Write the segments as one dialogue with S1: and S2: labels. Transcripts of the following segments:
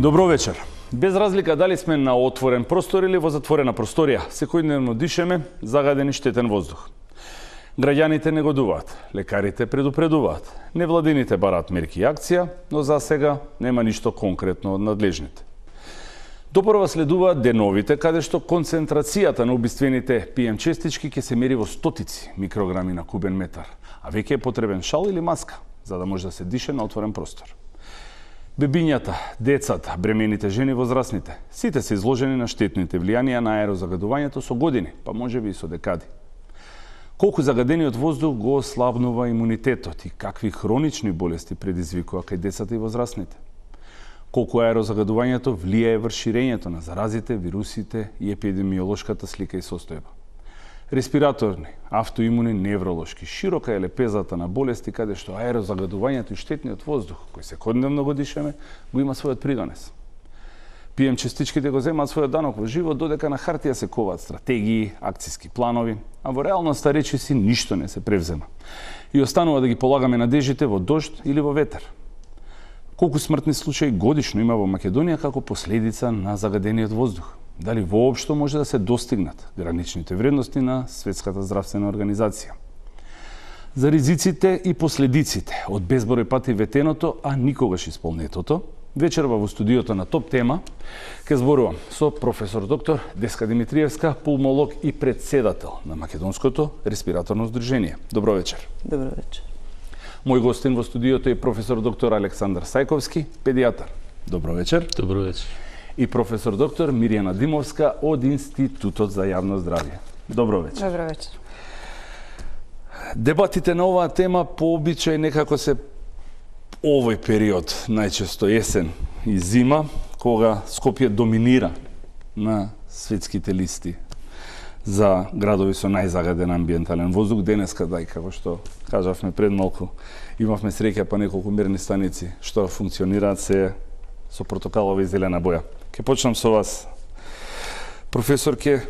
S1: Добро вечер. Без разлика дали сме на отворен простор или во затворена просторија, секојдневно дишеме загаден и штетен воздух. Граѓаните негодуваат, лекарите предупредуваат, невладините бараат мерки и акција, но за сега нема ништо конкретно од надлежните. Допрва следуваат деновите каде што концентрацијата на убиствените PM честички ќе се мери во стотици микрограми на кубен метар, а веќе е потребен шал или маска за да може да се дише на отворен простор. Бебињата, децата, бремените жени, возрастните, сите се изложени на штетните влијанија на аерозагадувањето со години, па можеби и со декади. Колку загадениот воздух го ослабнува имунитетот и какви хронични болести предизвикува кај децата и возрастните. Колку аерозагадувањето влијае врз ширењето на заразите, вирусите и епидемиолошката слика и состојба. Респираторни, автоимуни, невролошки, широка е лепезата на болести каде што аерозагадувањето и штетниот воздух, кој секојдневно го дишеме, го има својот придонес. PM честичките го земаат својот данок во живот додека на хартија се коваат стратегии, акциски планови, а во реалноста речиси ништо не се превзема. И останува да ги полагаме надежите во дожд или во ветер. Колку смртни случаи годишно има во Македонија како последица на загадениот воздух? Дали воопшто може да се достигнат граничните вредности на Светската здравствена организација? За ризиците и последиците од безброј пати ветеното, а никогаш исполнетото, вечерва во студиото на Топ Тема ќе зборувам со професор доктор Деска Димитриевска, пулмолог и председател на Македонското респираторно здружение. Добро вечер.
S2: Добро вечер.
S1: Мој гостин во студиото е професор доктор Александар Сајковски, педијатар. Добро вечер.
S3: Добро вечер.
S1: И професор доктор Мирјана Димовска од Институтот за јавно здравје. Добро вечер.
S2: Добро вечер.
S1: Дебатите на оваа тема по обичај некако се овој период, најчесто есен и зима, кога Скопје доминира на светските листи за градови со најзагаден амбиентален воздух. Денеска, како што кажавме пред малку, имавме среќа па неколку мерни станици што функционираат се со протоколова и зелена боја. Ке почнам со вас, професорке,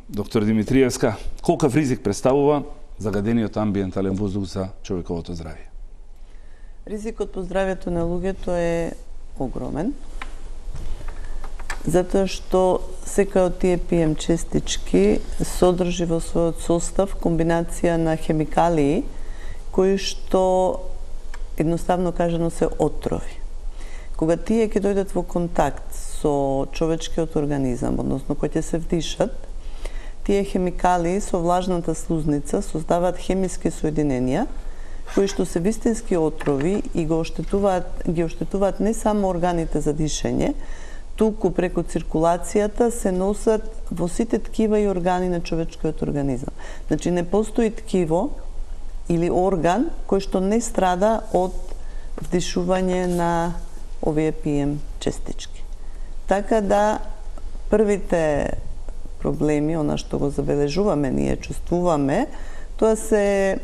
S1: доктор Димитриевска. Колкав ризик представува загадениот амбиентален воздух за човековото здравје?
S2: Ризикот по здравјето на луѓето е огромен, затоа што секоја од тие PM честички содржи во својот состав комбинација на хемикалии кои што едноставно кажано се отрови. Кога тие ќе дојдат во контакт со човечкиот организам, односно кои ќе се вдишат, тие хемикалии со влажната слузница создаваат хемиски соединенија кои што се вистински отрови и ги оштетуваат не само органите за дишење, туку преку циркулацијата се носат во сите ткива и органи на човечкиот организам. Значи не постои ткиво или орган кој што не страда од вдишување на овие PM честички. Така да првите проблеми, она што го забележуваме, ние чувствуваме, тоа се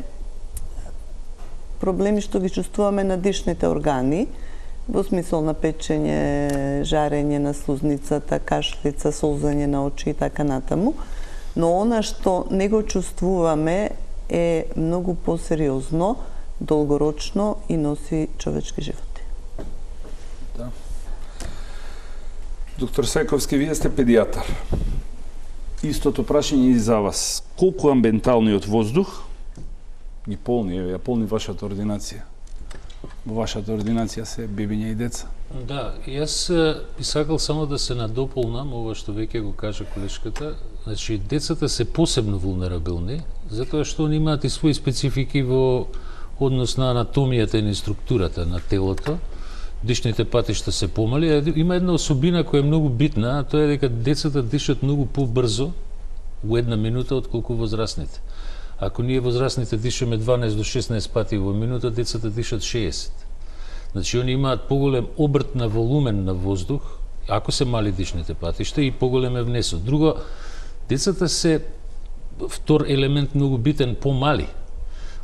S2: проблеми што ги чувствуваме на дишните органи, во смисол на печење, жарење на слузницата, кашлица, солзање на очи и така натаму, но она што не го чувствуваме е многу посериозно, долгорочно и носи човечки животи.
S1: Да. Доктор Сајковски, вие сте педијатар. Истото прашање и за вас. Колку амбиенталниот воздух ги полни вашата ординација? Во вашата ординација се бебиња и деца.
S3: Да, јас би сакал само да се надополнам ова што веќе го кажа колешката. Значи, децата се посебно вулнерабилни, затоа што они имаат и своји специфики во однос на анатомијата и структурата на телото. Дишните патишта се помали. Има една особина која е многу битна, а тоа е дека децата дишат многу побрзо во една минута отколку возрастните. Ако ние возрастните дишаме 12 до 16 пати во минута, децата дишат 60. Значи, они имаат поголем обрт на волумен на воздух, ако се мали дишните патишта, и поголем е внесот. Друго, децата се, втор елемент многу битен, помали.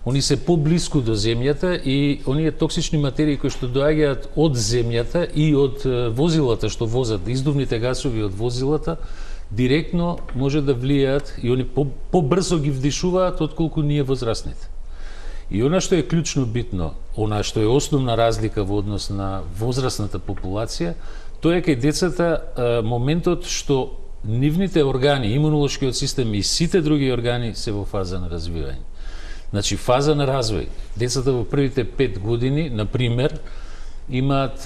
S3: Они се поблиску до земјата и оние токсични материи кои што доаѓаат од земјата и од возилата што возат, издувните гасови од возилата, директно може да влијаат и они побрзо ги вдишуваат отколку ние возрастните. И она што е клучно битно, она што е основна разлика во однос на возрастната популација, Тоа е кај децата моментот што нивните органи, имунолошкиот систем и сите други органи се во фаза на развивање. Значи, фаза на развој. Децата во првите 5 години, например, имаат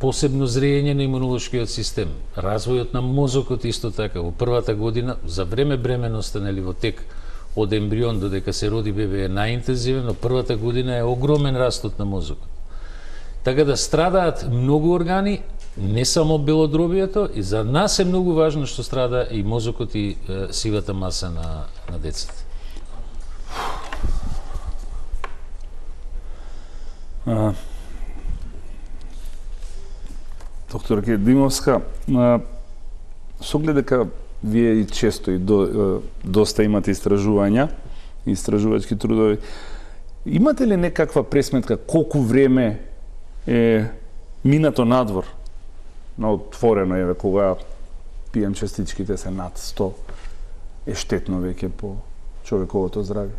S3: посебно зрење на имунолошкиот систем. Развојот на мозокот исто така. Во првата година, за време бременоста, нели, во тек од ембрион додека се роди бебе е најинтензивен, но првата година е огромен растот на мозокот. Така да страдаат многу органи, не само белодробието, и за нас е многу важно што страда и мозокот и сивата маса на децата.
S1: Доктор Димовска, со оглед дека вие и често и доста имате истражувања, истражувачки трудови, имате ли некаква пресметка колку време е минато надвор на отворено, еве, кога PM частичките се над 100, е штетно веќе по човековото здравје?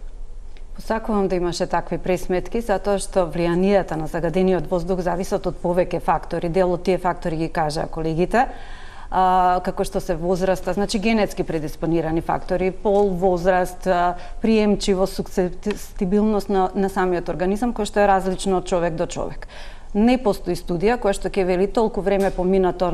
S4: Посакувам да имаше такви пресметки, затоа што влијанието на загадениот воздух зависат од повеќе фактори. Дел од тие фактори ги кажа колегите, како што се возраста, значи генетски предиспонирани фактори, пол, возраст, приемчивост, сукцептибилност на самиот организам, кој што е различно од човек до човек. Не постои студија која што ќе вели толку време поминато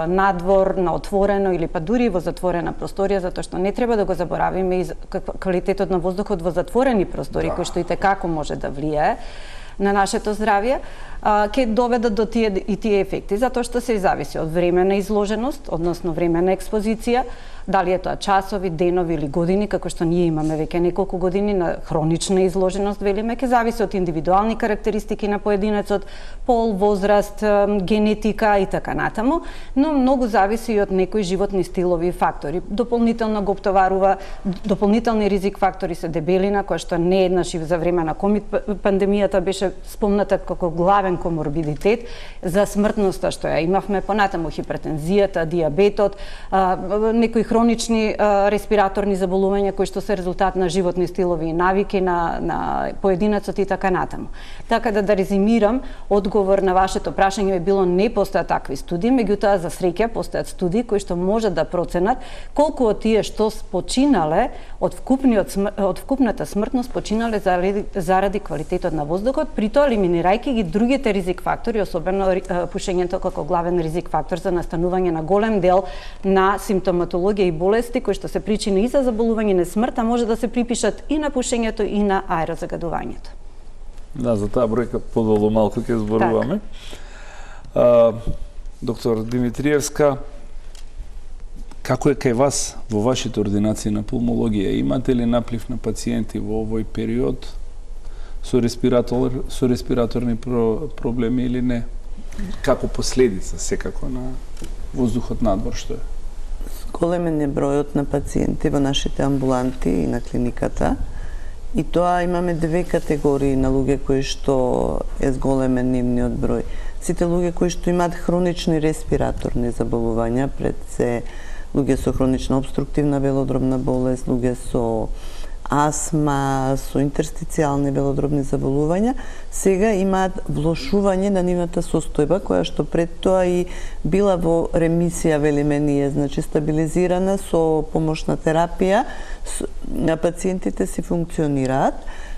S4: надвор, на отворено или па дури во затворена просторија, затоа што не треба да го заборавиме и квалитетот на воздухот во затворени простори, кој што и текако може да влијае на нашето здравје, ќе доведат до тие ефекти, затоа што се зависи од време на изложеност, односно време на експозиција, дали е тоа часови, денови или години, како што ние имаме веќе неколку години на хронична изложеност, велиме, ќе зависи од индивидуални карактеристики на поединецот, пол, возраст, генетика и така натаму, но многу зависи и од некои животни стилови и фактори. Дополнително го обтоварува, дополнителни ризик фактори се дебелина, која што не еднаш и за време на ковид пандемијата беше спомната како главен коморбидитет за смртноста што ја имавме, понатаму хипертензијата, диабетот, некои хронични респираторни заболувања кои што се резултат на животни стилови и навики на поединецот и така натаму. Така да резимирам, одговор на вашето прашање е било не постојат такви студии, меѓутоа за среќа постојат студии кои што можат да проценат колку од тие што починале од вкупната смртност починале заради квалитетот на воздухот, при тоа елиминирајќи ги другите ризик фактори, особено пушењето како главен ризик фактор за настанување на голем дел на симптоматологија и болести кои што се причини и за заболување на смрт, а може да се припишат и на пушењето и на аерозагадувањето.
S1: Да, за таа бројка подолу малку ќе зборуваме. Доктор Димитриевска, како е кај вас во вашите ординации на пулмологија? Имате ли наплив на пациенти во овој период со респираторни проблеми или не? Како последица секако на воздухот надвор што е?
S2: Големен е бројот на пациенти во нашите амбуланти и на клиниката. И тоа имаме две категории на луѓе кои што е зголемен нивниот број. Сите луѓе кои што имаат хронични респираторни заболувања, пред се луѓе со хронична обструктивна белодробна болест, луѓе со астма, со интерстицијални белодробни заболувања, сега имаат влошување на нивната состојба, која што пред тоа и била во ремисија, велиме ние, значи стабилизирана со помошна терапија, на пациентите си функционираат,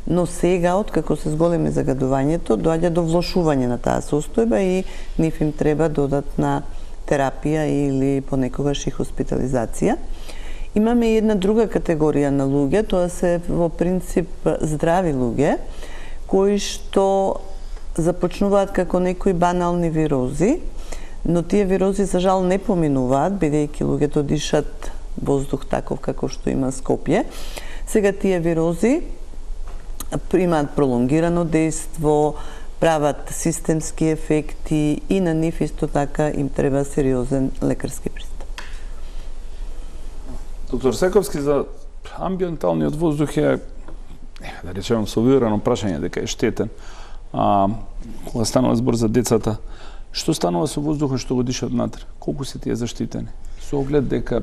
S2: но сега, откако се зголеми загадувањето, доаѓа до влошување на таа состојба и нив им треба додатна терапија или понекогаш и хоспитализација. Имаме и една друга категорија на луѓе, тоа се во принцип здрави луѓе, кои што започнуваат како некои банални вирози, но тие вирози за жал не поминуваат, бидејќи луѓето дишат воздух таков како што има Скопје. Сега тие вирози имаат пролонгирано дејство, прават системски ефекти и на нив исто така им треба сериозен лекарски пристап.
S1: Доктор Сековски, за амбиенталниот воздух е, да речеме, совирано прашање дека е штетен. Кога станува збор за децата, што станува со воздухот што го дишат внатре? Колку се тие заштитени? Со оглед дека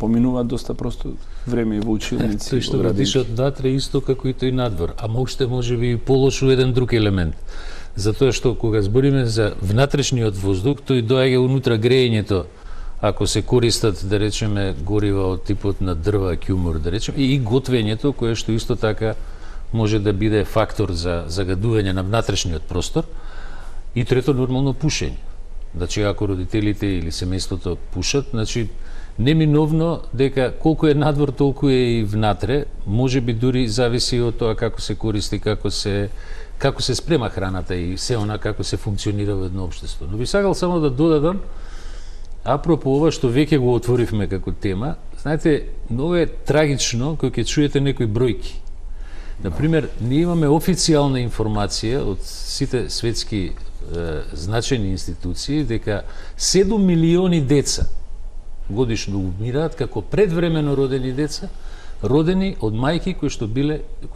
S1: поминуваат доста просто време и во училници.
S3: Тој што го дишат внатре исто како и тој надвор, ама уште можеби и полошо еден друг елемент. затоа што кога збориме за внатрешниот воздух, тој доаѓа унутра грејењето, ако се користат, да речеме, горива од типот на дрва, ќумур, да речеме, и готвењето, кое што исто така може да биде фактор за загадување на внатрешниот простор. И трето, нормално пушење. Значи, ако родителите или семејството пушат, значи, неминовно дека колку е надвор, толку е и внатре, може би дури зависи од тоа како се користи, како се спрема храната и се она како се функционира во едно општество. Но би сакал само да додадам, апропо ова што веќе го отворивме како тема, знаете, многу е трагично кога ќе чуете некои бројки. Например, ние имаме официјална информација од сите светски значајни институции дека 7 милиони деца годишно умираат како предвремено родени деца, родени од мајки кои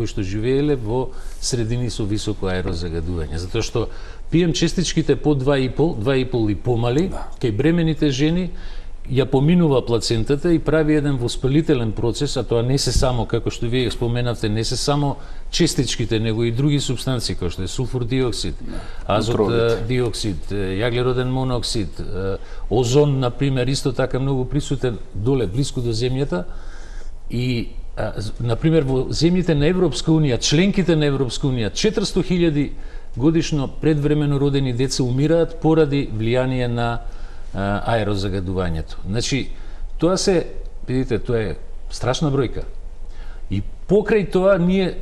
S3: што живееле во средини со високо аерозагадување. Затоа што PM честичките по 2,5 и помали, кај бремените жени ја поминува плацентата и прави еден воспалителен процес, а тоа не се само, како што вие споменавте, не се само честичките, него и други субстанции, како што е сулфур диоксид, азот диоксид, јаглероден моноксид, озон, например, исто така многу присутен доле, блиску до земјата. И, например, во земјите на Европска Унија, членките на Европска Унија, 400.000 годишно предвремено родени деца умираат поради влијание на аерозагадувањето. Значи, тоа видите, тоа е страшна бројка. И покрај тоа ние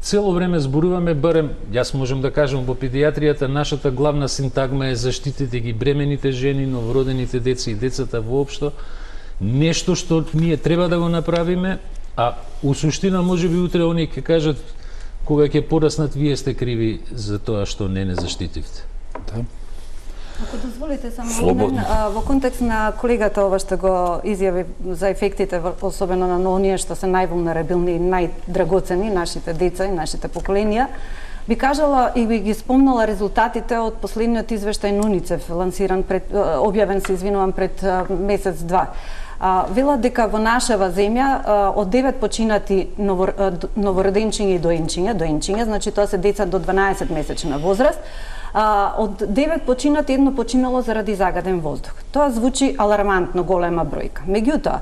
S3: цело време зборуваме, барем јас можам да кажам во педијатријата, нашата главна синтагма е заштитите ги бремените жени, новородените деца и децата воопшто. Нешто што ние треба да го направиме, а у суштина можеби утре они ќе кажат кога ќе пораснат, вие сте криви за тоа што не заштитивте.
S1: Да.
S4: Ако дозволите само во контекст на колегата ова што го изјави за ефектите, особено на оние што се највулнерабилни и најдрагоцени, нашите деца и нашите поколенија, би кажала и би ги спомнала резултатите од последниот извештај на УНИЦЕФ, објавен пред месец-два. Вела дека во нашава земја од 9 починати новороденчиња и доенчиња, значи тоа се деца до 12 месечна возраст, од 9 починати, едно починало заради загаден воздух. Тоа звучи алармантно голема бројка. Меѓутоа,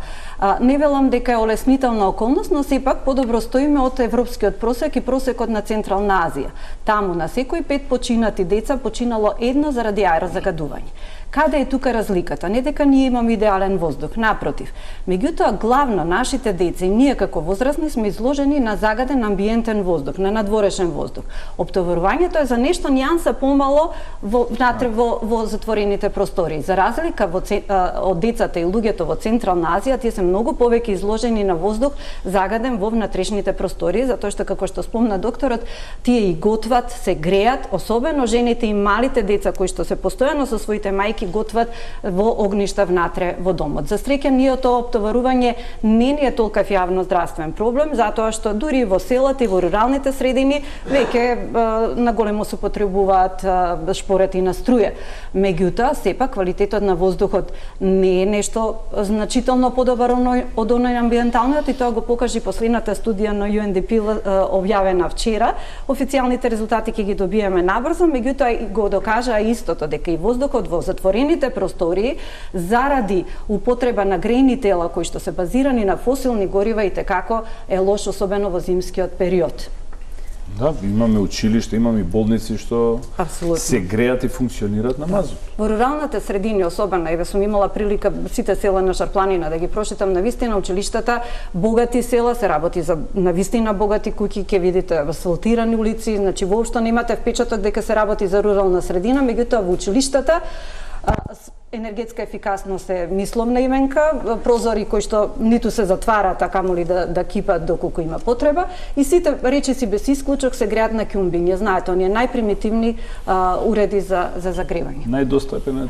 S4: не велам дека е олеснителна околност, но сепак подобро стоиме од европскиот просек и просекот на Централна Азија. Таму на секои 5 починати деца починало едно заради аерозагадување. Каде е тука разликата? Не дека ние имаме идеален воздух, напротив. Меѓутоа, главно нашите деца и ние како возрастни сме изложени на загаден амбиентен воздух, на надворешен воздух. Оптоварувањето е за нешто нијанса помало во затворените простори. За разлика од децата и луѓето во Централна Азија, тие се многу повеќе изложени на воздух загаден во внатрешните простори, затоа што, како што спомна докторот, тие и готват, се греат, особено жените и малите деца кои што се постојано со своите мајки готват во огништа внатре во домот. За среќа, ние тоа оптоварување не е толков јавно здравствен проблем, затоа што дури во селата и во руралните средини веќе наголемо се потребуваат шпорети на струја. Меѓутоа, сепак квалитетот на воздухот не е нешто значително подобар од оној амбиенталниот, и тоа го покажи последната студија на UNDP објавена вчера. Официјалните резултати ќе ги добиеме набрзо, меѓутоа го докажа истото, дека и воздухот во затворените простории заради употреба на грејни тела кои што се базирани на фосилни горива и текако е лош, особено во зимскиот период.
S1: Да, имаме училишта, имаме болници што
S4: Апсолутно
S1: се греат и функционираат на мазут.
S4: Во руралните средини особено, еве сум имала прилика сите села на Шарпланина да ги прошетам, навистина училиштата, богати села, се работи за навистина богати куќи, ќе видите асфалтирани улици, значи воопшто немате впечаток дека се работи за рурална средина, меѓутоа во училиштата енергетска ефикасност е мисломна именка, прозори кои што ниту се затварат, а камоли да кипат доколку има потреба, и сите речиси без исклучок се греат на ќумби. Знаете, оние најпримитивни уреди за загревање.
S1: Најдостапен е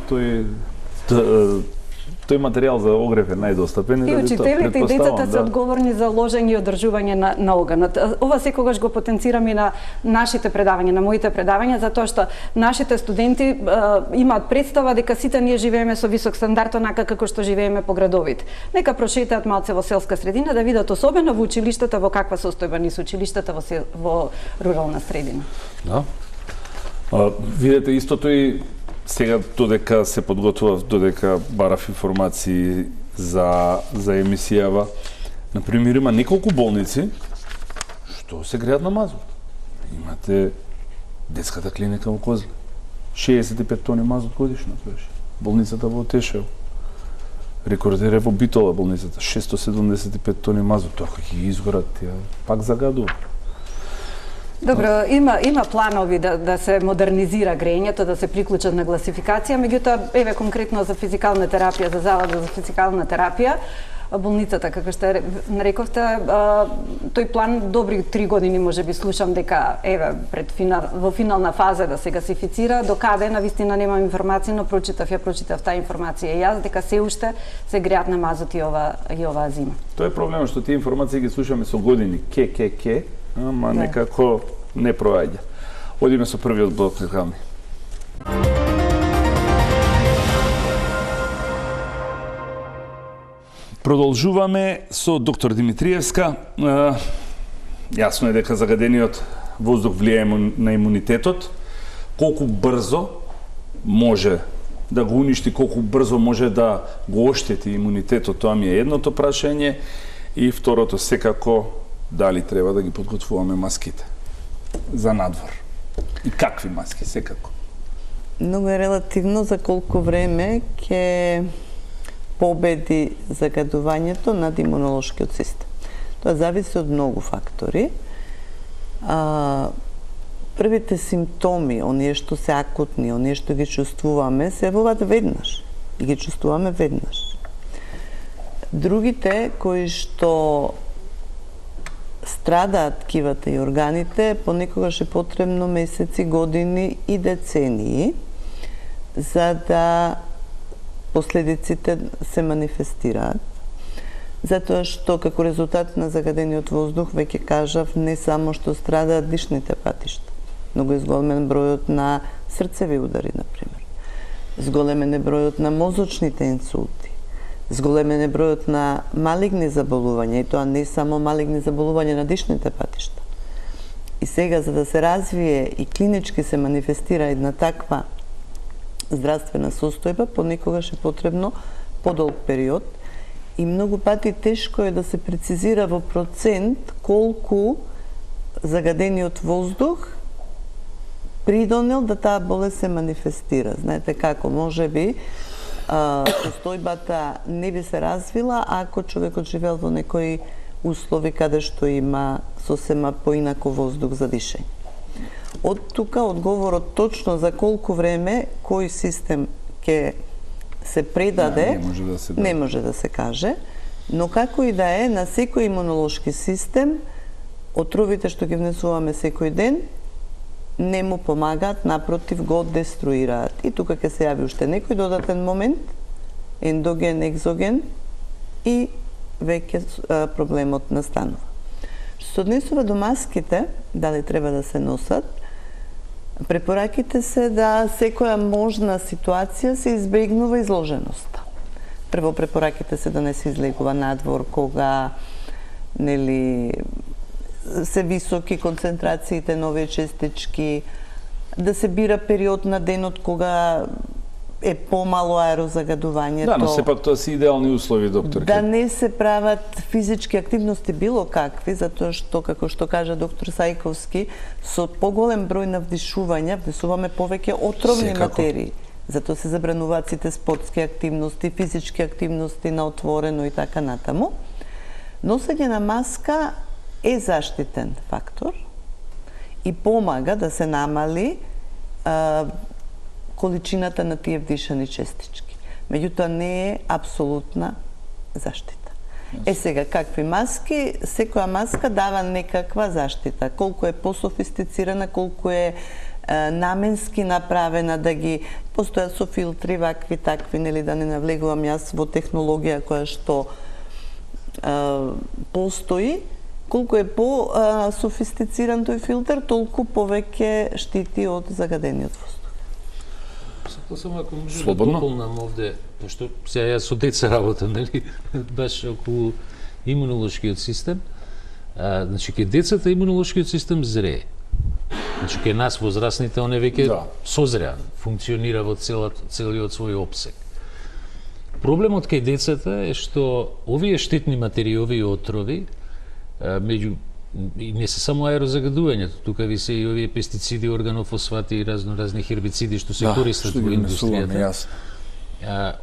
S1: тој материјал за огрев е најдостапен.
S4: И учителите и децата се одговорни за ложење и одржување на оганот. Ова секогаш го потенцирам и на нашите предавања, на моите предавања, затоа што нашите студенти имаат представа дека сите ние живееме со висок стандард, онака како што живееме по градовите. Нека прошетаат малце во селска средина да видат особено во училиштата во каква состојба ни се училиштата во рурална средина.
S1: Да. Видете, истото и сега додека се подготвував, додека барав информации за емисијава. Например, има неколку болници што се греат на мазут. Имате детската клиника во Козле. 65 тони мазут годишно беше. Болницата во Тешево. Рекордер е во Битола болницата. 675 тони мазут. Тоа кога ќе ги изгорат, тие пак загадува.
S4: Добро, има планови да се модернизира грењето, да се приклучат на гласификација, меѓутоа, еве конкретно за физикална терапија, за заводот за физикална терапија, болницата, како што нарековте, тој план добри 3 години можеби слушам дека еве во финална фаза да се гасифицира, до каде навистина немам информација, но прочитав таа информација и јас дека се уште се греат на мазот и оваа зима.
S1: Тоа е проблемот што тие информации ги слушаме со години, ама некако не проаѓа. Одиме со првиот блок реклами. Продолжуваме со доктор Димитриевска. Јасно е дека загадениот воздух влијае на имунитетот. Колку брзо може да го уништи, колку брзо може да го оштети имунитетот, тоа ми е едното прашање. И второто, секако, дали треба да ги подготвуваме маските за надвор? И какви маски, секако?
S2: Многу е релативно за колку време ќе победи загадувањето над имунолошкиот систем. Тоа зависи од многу фактори. Првите симптоми, оние што се акутни, оние што ги чувствуваме, се јавуваат веднаш. И ги чувствуваме веднаш. Другите, кои што страдаат ткивата и органите, понекогаш е потребно месеци, години и децении за да последиците се манифестираат. Затоа што како резултат на загадениот воздух, веќе кажав, не само што страдаат дишните патишта, но го зголемен бројот на срцеви удари, например. Зголемен е бројот на мозочните инсулти. Зголемен е бројот на малигни заболувања, и тоа не само малигни заболувања на дишните патишта. И сега, за да се развие и клинички се манифестира една таква здравствена состојба, понекогаш е потребно подолг период и многу пати тешко е да се прецизира во процент колку загадениот воздух придонел да таа болест се манифестира. Знаете како, можеби состојбата не би се развила ако човекот живеел во некои услови каде што има сосема поинако воздух за дишење. Од тука одговорот точно за колку време кој систем ќе се предаде не може да се каже, но како и да е, на секој имунолошки систем отровите што ги внесуваме секој ден не му помагаат, напротив го деструираат. И тука ќе се јави уште некој додатен момент, ендоген, екзоген, и веќе проблемот настанува. Што се однесува до маските, дали треба да се носат, препораките се да секоја можна ситуација се избегнува изложеноста. Прво, препораките се да не се излегува надвор кога се високи концентрациите на овие честички, да се бира период на денот кога е помало аерозагадувањето.
S1: Да, но сепак тоа се идеални услови, доктор.
S2: Да не се прават физички активности било какви, затоа што, како што кажа доктор Сајковски, со поголем број на вдишувања внесуваме повеќе отровни материи. Затоа се забрануваат сите спортски активности, физички активности на отворено и така натаму. Носење на маска е заштитен фактор и помага да се намали количината на тие вдишани честички. Меѓутоа не е апсолутна заштита. Сега, какви маски? Секоја маска дава некаква заштита. Колку е пософистицирана, колку е наменски направена, да ги постојат со филтри, вакви, такви, да не навлегувам јас во технологија која што постои. Колку е по-софистициран тој филтер, толку повеќе штити од загадениот воздух.
S3: Сакал сам ако може да дополнам овде, пошто сега јас со деца работам, баш околу имунолошкиот систем. Значи, кај децата имунолошкиот систем зрее. Значи, кај нас возрастните, он е веќе
S1: Да.
S3: созреан, функционира во целиот свој опсек. Проблемот кај децата е што овие штетни материи, овие отрови, меѓу и не се само аерозагадувањето, тука ви се и овие пестициди, органофосфати и разни хербициди што се користат во индустријата.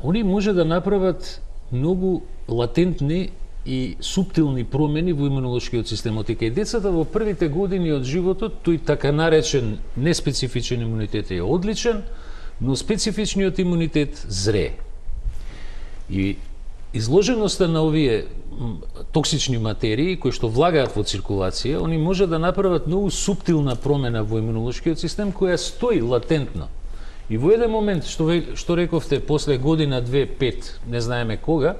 S3: Они може да направат многу латентни и суптилни промени во имунолошкиот систем. И кај децата во првите години од животот, тој така наречен неспецифичен имунитет е одличен, но специфичниот имунитет зрее. И изложеноста на овие токсични материи кои што влагаат во циркулација, они може да направат многу суптилна промена во имунолошкиот систем која стои латентно. И во еден момент, што рековте, после година, 2, 5, не знаеме кога,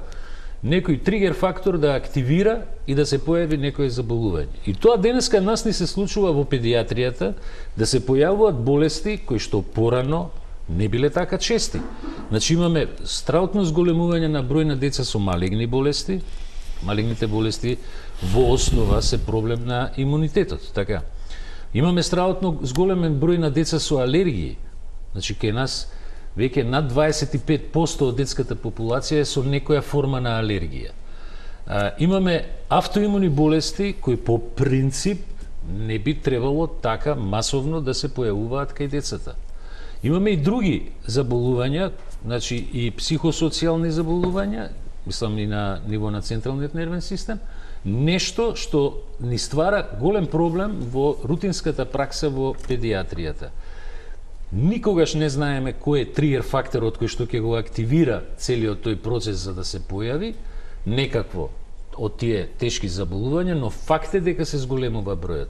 S3: некој тригер фактор да активира и да се појави некој заболување. И тоа денеска нас ни се случува во педиатријата, да се појавуваат болести кои што порано не биле така чести. Значи имаме страутно зголемување на број на деца со малигни болести. Малигните болести во основа се проблем на имунитетот, така. Имаме страутно зголемен број на деца со алергии. Значи кај нас веќе над 25% од детската популација е со некоја форма на алергија. Имаме автоимуни болести кои по принцип не би требало така масовно да се појавуваат кај децата. Имаме и други заболувања, значи и психосоцијални заболувања, мислам и на ниво на централниот нервен систем, нешто што ни ствара голем проблем во рутинската пракса во педиатријата. Никогаш не знаеме кој е тригер факторот кој што ќе го активира целиот тој процес за да се појави некакво од тие тешки заболувања, но факт е дека се зголемува бројот.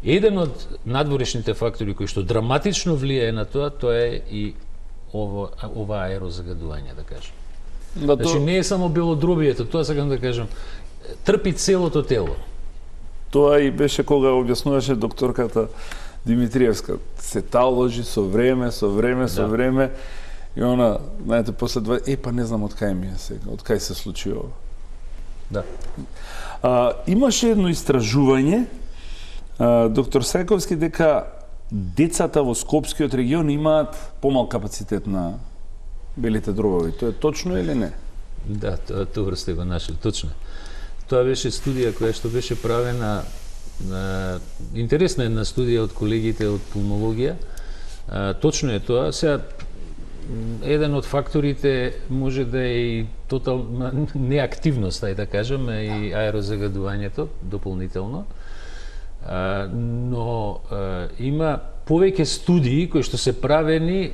S3: Еден од надворешните фактори кои што драматично влијае на тоа е и ова аерозагадување, да кажем. Значи не е само белодробието, тоа сакам да кажам, трпи целото тело.
S1: Тоа и беше кога објаснуваше докторката Димитриевска. Се таложи со време, и она, знаете, после два, па не знам од кај ми е сега, од кај се случи ова.
S3: Да.
S1: Имаше едно истражување, доктор Сајковски, дека децата во Скопскиот регион имаат помал капацитет на белите дробови. Тоа е точно или не?
S3: Да, тоа сте го нашли, точно. Тоа беше студија која што беше правена, интересна една студија од колегите од пулмологија. Точно е тоа. Сега, еден од факторите може да е и тотална неактивност, да кажем, и аерозагадувањето дополнително. Но има повеќе студии кои што се правени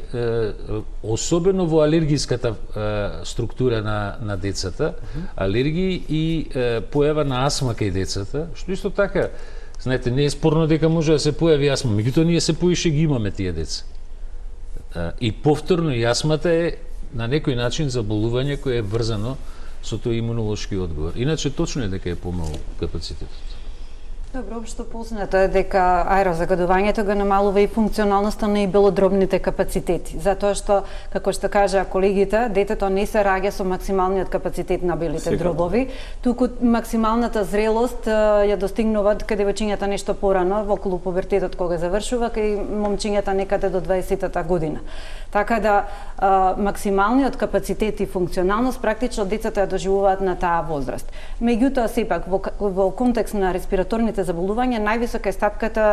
S3: особено во алергиската структура на децата, алергии и појава на астма кај децата, што исто така, знаете, не е спорно дека може да се појави астма, меѓутоа ние се поише ги имаме тие деца. И повторно и астмата е на некој начин заболување кое е врзано со тој имунолошки одговор. Иначе точно е дека е помал капацитетот.
S4: Добро, општо познато е дека аерозагадувањето го намалува и функционалноста на и белодробните капацитети, затоа што, како што кажа колегите, детето не се раѓа со максималниот капацитет на белите дробови, туку максималната зрелост ја достигнуваат кај девојчињата нешто порано, во околу пубертетот кога завршува, кај момчињата некаде до 20-та година. Така да максималниот капацитет и функционалност практично децата ја доживуваат на таа возраст. Меѓутоа сепак во контекст на респираторните заболувања највисока е стапката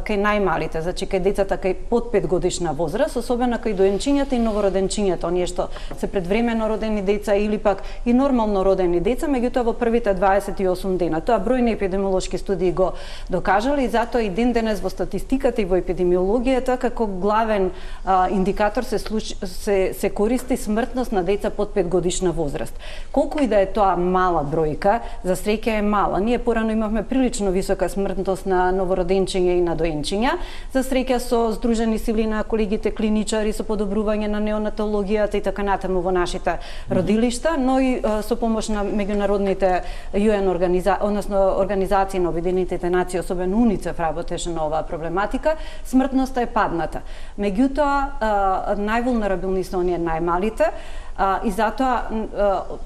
S4: кај најмалите, значи кај децата кај под 5 годишна возраст, особено кај доенчињата и новороденчињата, оние што се предвремено родени деца или пак и нормално родени деца, меѓутоа во првите 28 дена. Тоа бројни епидемиолошки студии го докажале и затоа и ден денес во статистиката и во епидемиологијата како главен индикатор се користи смртност на деца под 5 годишна возраст. Колку и да е тоа мала бројка, за среќа е мала. Ние порано имавме прилично висока смртност на новороденчиња и на доенчиња, за среќа со здружени сили на колегите клиничари, со подобрување на неонатологијата и така натаму во нашите родилишта, но и со помош на меѓународните UN организации на Обединетите нации, особено УНИЦЕФ работеше на оваа проблематика, смртноста е падната. Меѓутоа, највулнерабилни се оние најмалите, И затоа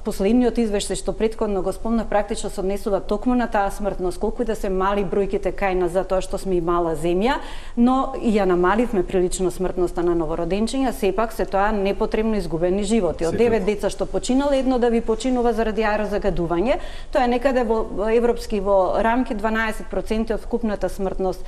S4: последниот извештај што претходно го спомнав практично се однесува токму на таа смртност, колку и да се мали бројките кај нас затоа што сме и мала земја, но и ја намаливме прилично смртноста на новороденчиња, сепак се тоа непотребно изгубени животи. Од 9 деца што починале, едно да ви починува заради аерозагадување. Тоа е некаде во европски во рамки 12% од вкупната смртност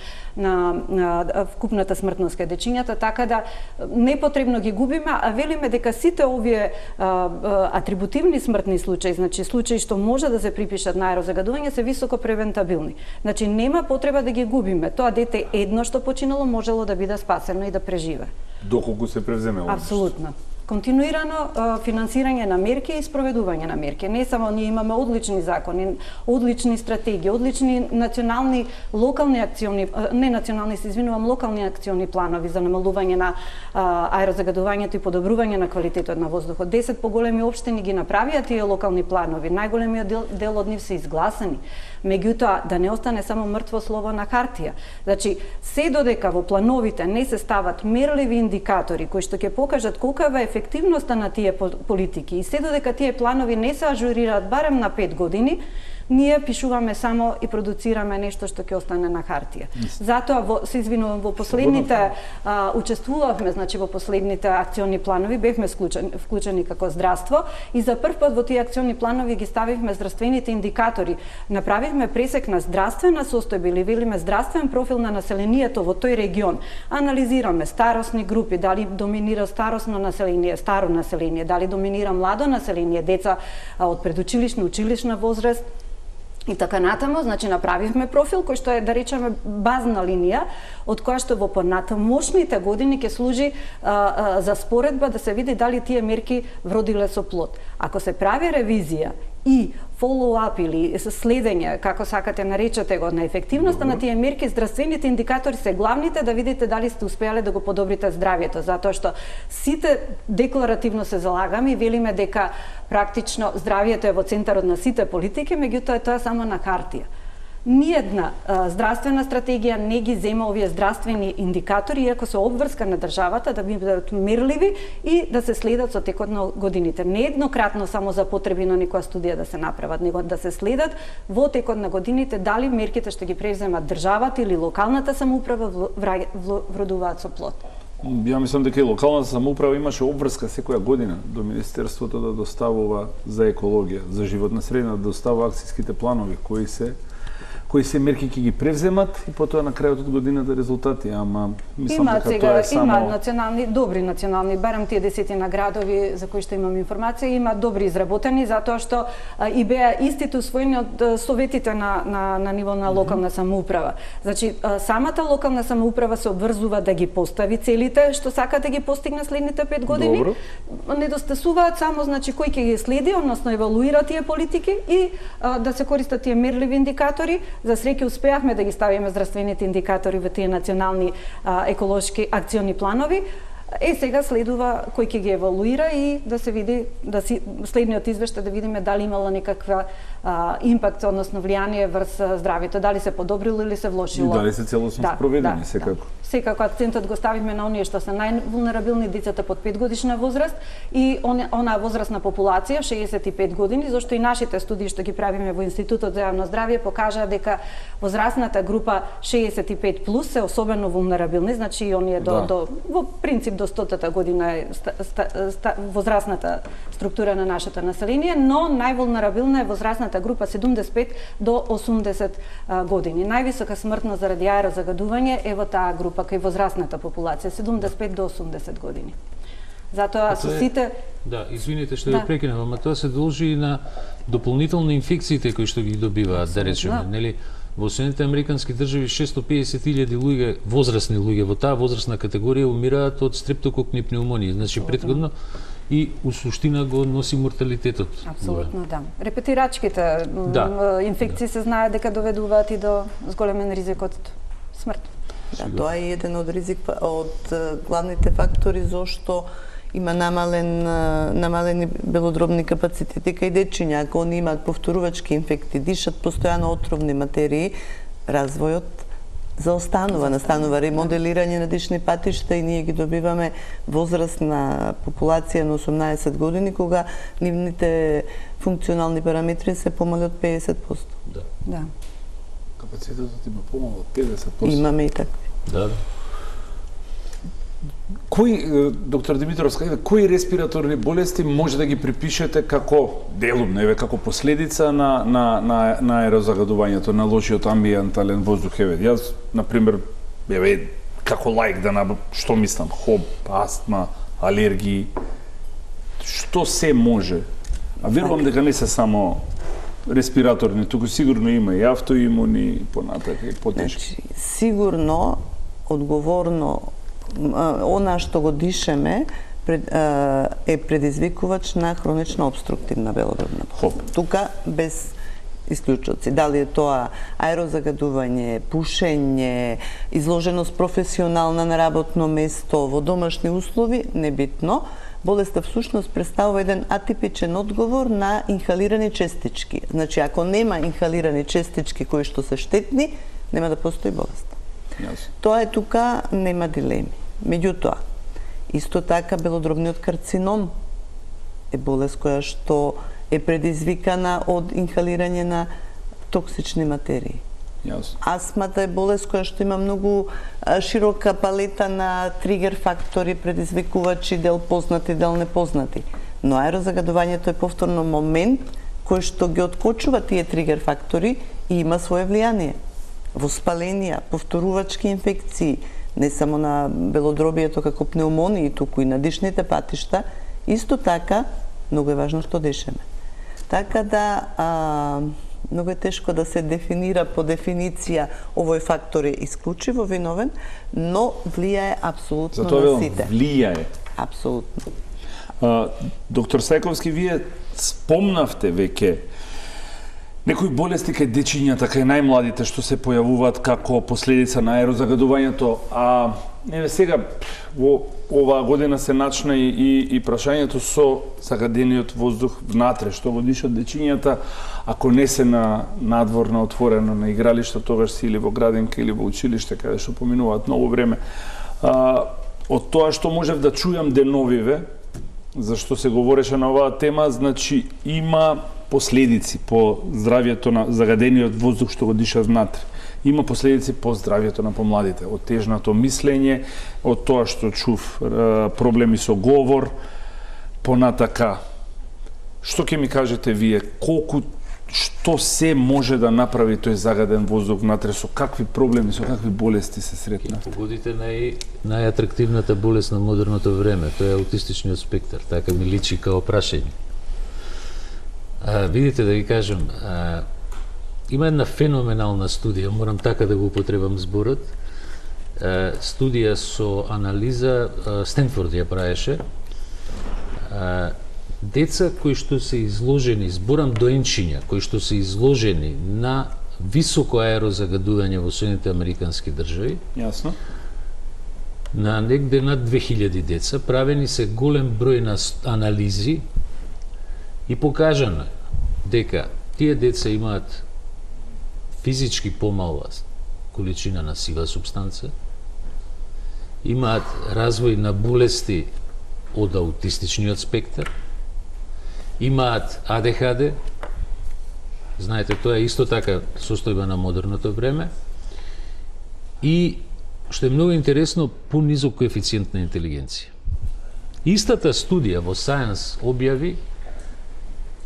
S4: вкупната смртност кај дечињата, така да непотребно ги губиме, а велиме дека сите овие атрибутивни смртни случаи, значи случаи што може да се припишат на аерозагадување, се високо превентабилни. Значи нема потреба да ги губиме. Тоа дете едно што починало можело да биде спасено и да преживе.
S1: Доколку се превземе овој.
S4: Апсолутно. Континуирано финансирање на мерки и спроведување на мерки. Не само ние имаме одлични закони, одлични стратегии, одлични национални, локални акциони, не национални, се извинувам, локални акциони планови за намалување на аерозагадувањето и подобрување на квалитетот на воздухот. 10 поголеми општини ги направија тие локални планови. Најголемиот дел од нив се изгласани. Меѓутоа, да не остане само мртво слово на хартија. Значи, се додека во плановите не се стават мерливи индикатори кои што ќе покажат колкава е ефективноста на тие политики и се додека тие планови не се ажурираат барем на 5 години, ние пишуваме само и продуцираме нешто што ќе остане на хартија. Затоа се извинувам, во последните учествувавме, значи во последните акциони планови бевме вклучени како здравство и за прв пат во тие акциони планови ги ставивме здравствените индикатори. Направивме пресек на здравствена состојба или велиме здравствен профил на населението во тој регион. Анализираме старосни групи, дали доминира старосно население, старо население, дали доминира младо население, деца од предучилишна, училишна возраст, и така натаму, значи направивме профил кој што е, да речеме, базна линија, од која што во понатамошните години ќе служи за споредба да се види дали тие мерки вродиле со плод. Ако се прави ревизија и follow-up или следење, како сакате наречете го, на ефективноста на тие мерки, здравствените индикатори се главните да видите дали сте успеале да го подобрите здравјето, затоа што сите декларативно се залагаме и велиме дека практично здравјето е во центарот на сите политики, меѓутоа тоа е само на хартија. Ниедна здравствена стратегија не ги зема овие здравствени индикатори, иако се обврска на државата да бидат мерливи и да се следат со текот на годините. Не еднократно само за потреби на некоја студија да се направат, него да се следат во текот на годините дали мерките што ги преземат државата или локалната самоуправа вродуваат со плод.
S1: Ја мислам дека и локалната самоуправа имаше обврска секоја година до Министерството да доставува за екологија, за животна средина, да доставува акцијските планови кои се мерки ќе ги превземат и потоа на крајот од годината резултати, ама мислам дека тоа е само...
S4: Има национални, добри национални, барем тие 10 градови за кои што имам информација, има добри изработени, затоа што и беа истите усвоени од советите на ниво на локална самоуправа. Значи, самата локална самоуправа се обврзува да ги постави целите што сака да ги постигне следните 5 години.
S1: Добро.
S4: Недостасуваат само, значи, кој ќе ги следи, односно евалуира тие политики и да се користат тие мерливи индикатори. За среќа успеавме да ги ставиме здравствените индикатори во тие национални еколошки акциони планови. Сега следува кој ќе ги евалуира и да се види, следниот извештај да видиме дали имало некаква импакт, односно влијание врз здравјето, дали се подобрило или се влошило.
S1: И дали се целосно спроведени, секако.
S4: Секако акцентот го ставивме на оние што се највулнерабилни, децата под 5 годишна возраст и онаа возрастна популација 65 години, зашто и нашите студии што ги правиме во Институтот за јавно здравје покажаа дека возрастната група 65 плюс се особено вулнерабилни, значи и оние во принцип до 100-та година е возрастната структура на нашето население, но највулнерабилна е возрастната група 75 до 80 години. Највисока смртност заради аерозагадување е во таа група кај возрастната популација 75 до 80 години. Затоа со сите...
S3: Да, извините што ви прекинав, ама тоа се должи и на дополнителни инфекциите кои што ги добиваат, да речеме, нели? Во Соединетите Американски држави 650.000 луѓе, возрастни луѓе во таа возрастна категорија умираат од стрептококни пнеумонии. Значи претходно и у суштина го носи морталитетот.
S4: Апсолутно, да. Репетирачките инфекции се знае дека доведуваат и до зголемен ризик од смрт.
S2: Да, тоа е еден од од главните фактори зошто има намалени белодробни капацитети кај дечиња. Ако они имаат повторувачки инфекти, дишат постојано отровни материи, развојот настанува ремоделирање на дишни патишта и ние ги добиваме возрастна популација на 18 години, кога нивните функционални параметри се помали од 50%.
S4: Да.
S1: Капацитетот има помало од 50%.
S2: Имаме и такви.
S3: Да.
S1: Доктор Димитровска, кои респираторни болести може да ги припишете како делумно, како последица на аерозагадувањето, на лошиот амбиентален воздух? Јас, например, како лаик што мислам, хоб, астма, алергии, што се може? А верувам дека не се само респираторни, туку сигурно има и автоимуни, понатака и потешки.
S2: Значи, сигурно, одговорно, она што го дишеме е предизвикувач на хронична обструктивна белодробна болест. Тука без исклучоци. Дали е тоа аерозагадување, пушење, изложеност професионална на работно место, во домашни услови, небитно, болеста всушност представува еден атипичен одговор на инхалирани честички. Значи, ако нема инхалирани честички кои што се штетни, нема да постои болест. Тоа е тука, нема дилеми. Меѓутоа, исто така белодробниот карцином е болест која што е предизвикана од инхалирање на токсични материи. Астмата е болест која што има многу широка палета на тригер фактори, предизвикувачи, дел познати, дел непознати. Но аерозагадувањето е повторно момент кој што ги откочува тие тригер фактори и има свое влијание. Воспаленија, повторувачки инфекции, не само на белодробието како пнеумонии, туку и на дишните патишта, исто така, многу е важно што дишеме. Така да, многу е тешко да се дефинира по дефиниција овој фактор е исклучиво виновен, но влијае апсолутно на сите.
S1: Влијае.
S2: Апсолутно.
S1: Доктор Сајковски, вие спомнавте веќе некои болести кај дечињата, кај најмладите што се појавуваат како последица на аерозагадувањето, а сега во оваа година се начна и прашањето со загадениот воздух внатре, што го дишат дечињата, ако не се на надвор, на отворено, на игралишта, тогаш си или во градинка или во училиште, каде што поминуваат многу време. Од тоа што можев да чујам деновиве, зашто се говореше на оваа тема, значи има последици по здравјето на загадениот воздух што го дишат внатре. Има последици по здравјето на помладите, од тежното мислење, од тоа што чув проблеми со говор, понатака. Што ќе ми кажете вие, што се може да направи тој загаден воздух внатре, со какви проблеми, со какви болести се сретнавте?
S3: Погодите најатрактивната болест на модерното време, тоа е аутистичниот спектар, така ми личи као прашање. Видите, да ви кажем, има една феноменална студија, морам така да го употребам зборот, студија со анализа, Стенфорд ја правеше, деца кои што се изложени, зборам доенчиња, кои што се изложени на високо аерозагадување во Соединените Американски држави,
S1: Јасно.
S3: На негде над 2000 деца, правени се голем број на анализи и покажано дека тие деца имаат физички помала количина на сива субстанца, имаат развој на болести од аутистичниот спектар, имаат АДХД, знаете, тоа е исто така состојба на модерното време, и, што е многу интересно, понизок коефициент на интелигенција. Истата студија во Science објави,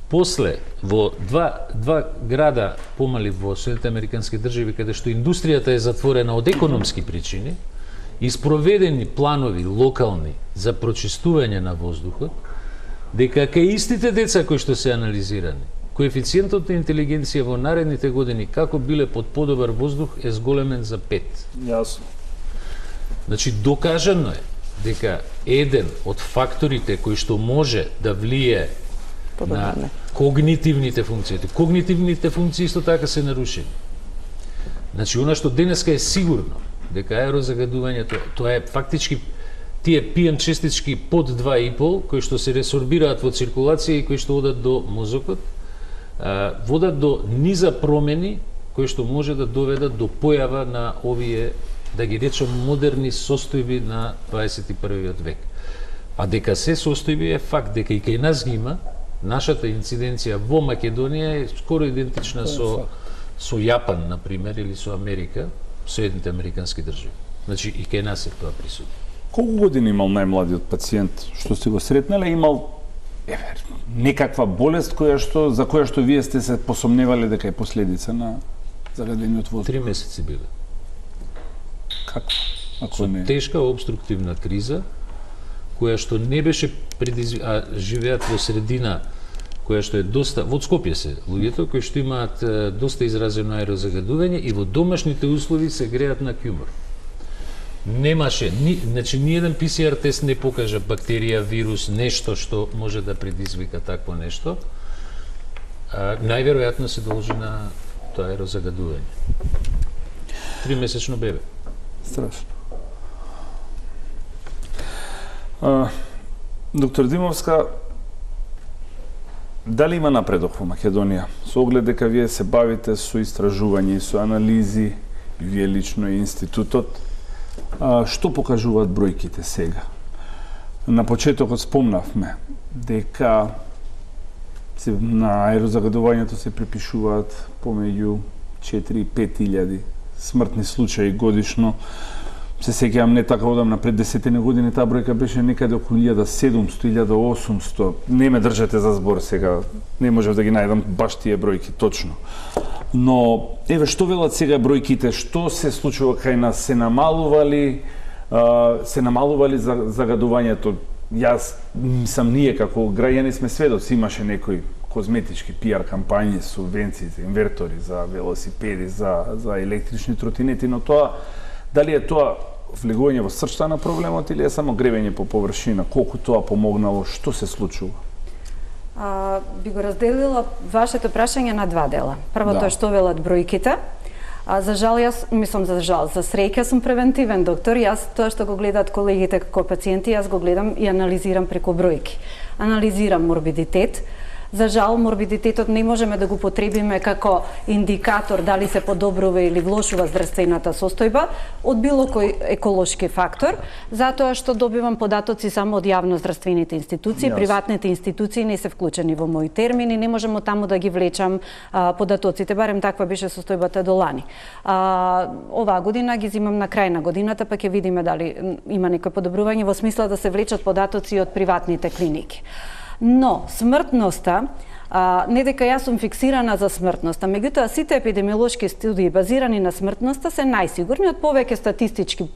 S3: после во два града помали во Соединените Американски држави, каде што индустријата е затворена од економски причини, и спроведени планови локални за прочистување на воздухот, дека кај истите деца кои што се анализирани, коефициентот на интелигенција во наредните години, како биле под подобар воздух, е зголемен за 5.
S1: Јасно.
S3: Значи, докажано е дека еден од факторите кои што може да влие на когнитивните функции исто така се нарушени. Значи, она што денеска е сигурно, дека аерозагадувањето, тоа е фактички тие PM честички под 2,5, кои што се ресорбираат во циркулација и кои што одат до мозокот, водат до низа промени кои што може да доведат до појава на овие, да ги речем, модерни состојби на 21. век. А дека се состојби е факт, дека и кај нас ги има, нашата инциденција во Македонија е скоро идентична со Јапан, например, или со Америка, Соединените американски држави. Значи и кај нас е тоа присутно.
S1: Колку години имал најмладиот пациент што сте го сретнале? Имал некаква болест за која што вие сте се посомневале дека е последица на загадениот воздух?
S3: 3 месеци биле.
S1: Како?
S3: Со тешка обструктивна криза, која што не беше живеат во средина која што е доста, во Скопје се луѓето кои што имаат доста изразено аерозагадување и во домашните услови се греат на кјумор. Немаше, значи ни еден ПСР тест не покажа бактерија, вирус, нешто што може да предизвика такво нешто. Најверојатно се должи на тоа аерозагадување. 3-месечно бебе.
S1: Страшно. Доктор Димовска, дали има напредок во Македонија? Со оглед дека вие се бавите со истражување и со анализи, и вие лично и институтот, што покажуваат бројките сега? На почетокот спомнавме дека на аерозагадувањето се припишуваат помеѓу 4 и 5 илјади смртни случаи годишно. Се сеќавам не така одамна, пред 10 години таа бројка беше некаде околу 1700-1800. Не ме држате за збор сега, не можев да ги најдам баш тие бројки точно. Но еве што велат сега бројките, што се случува кај нас, се намалували загадувањето? Јас сам, ние како граѓани сме сведоци, имаше некои козметички пиар кампањи, субвенции за инвертори, за велосипеди, за електрични тротинети, но тоа дали е тоа влегување во срцта на проблемот или е само гребење по површина? Колку тоа помогнало? Што се случува?
S4: Би го разделила вашето прашање на два дела. Прво тоа што велат бројките. За жал, за среќа сум превентивен доктор. Јас тоа што го гледат колегите како пациенти, јас го гледам и анализирам преку бројки. Анализирам морбидитет. За жал, морбидитетот не можеме да го потребиме како индикатор дали се подобрува или влошува здравствената состојба од било кој еколошки фактор, затоа што добивам податоци само од јавно здравствените институции, приватните институции не се вклучени во мои термини, не можам од таму да ги влечам податоците, барем таква беше состојбата до лани. Оваа година ги зимам на крај на годината, па ќе видиме дали има некој подобрување во смисла да се влечат податоци од приватните клиники. Но смртноста, не дека јас сум фиксирана за смртноста, меѓутоа сите епидемиолошки студии базирани на смртноста се најсигурни од повеќе статистички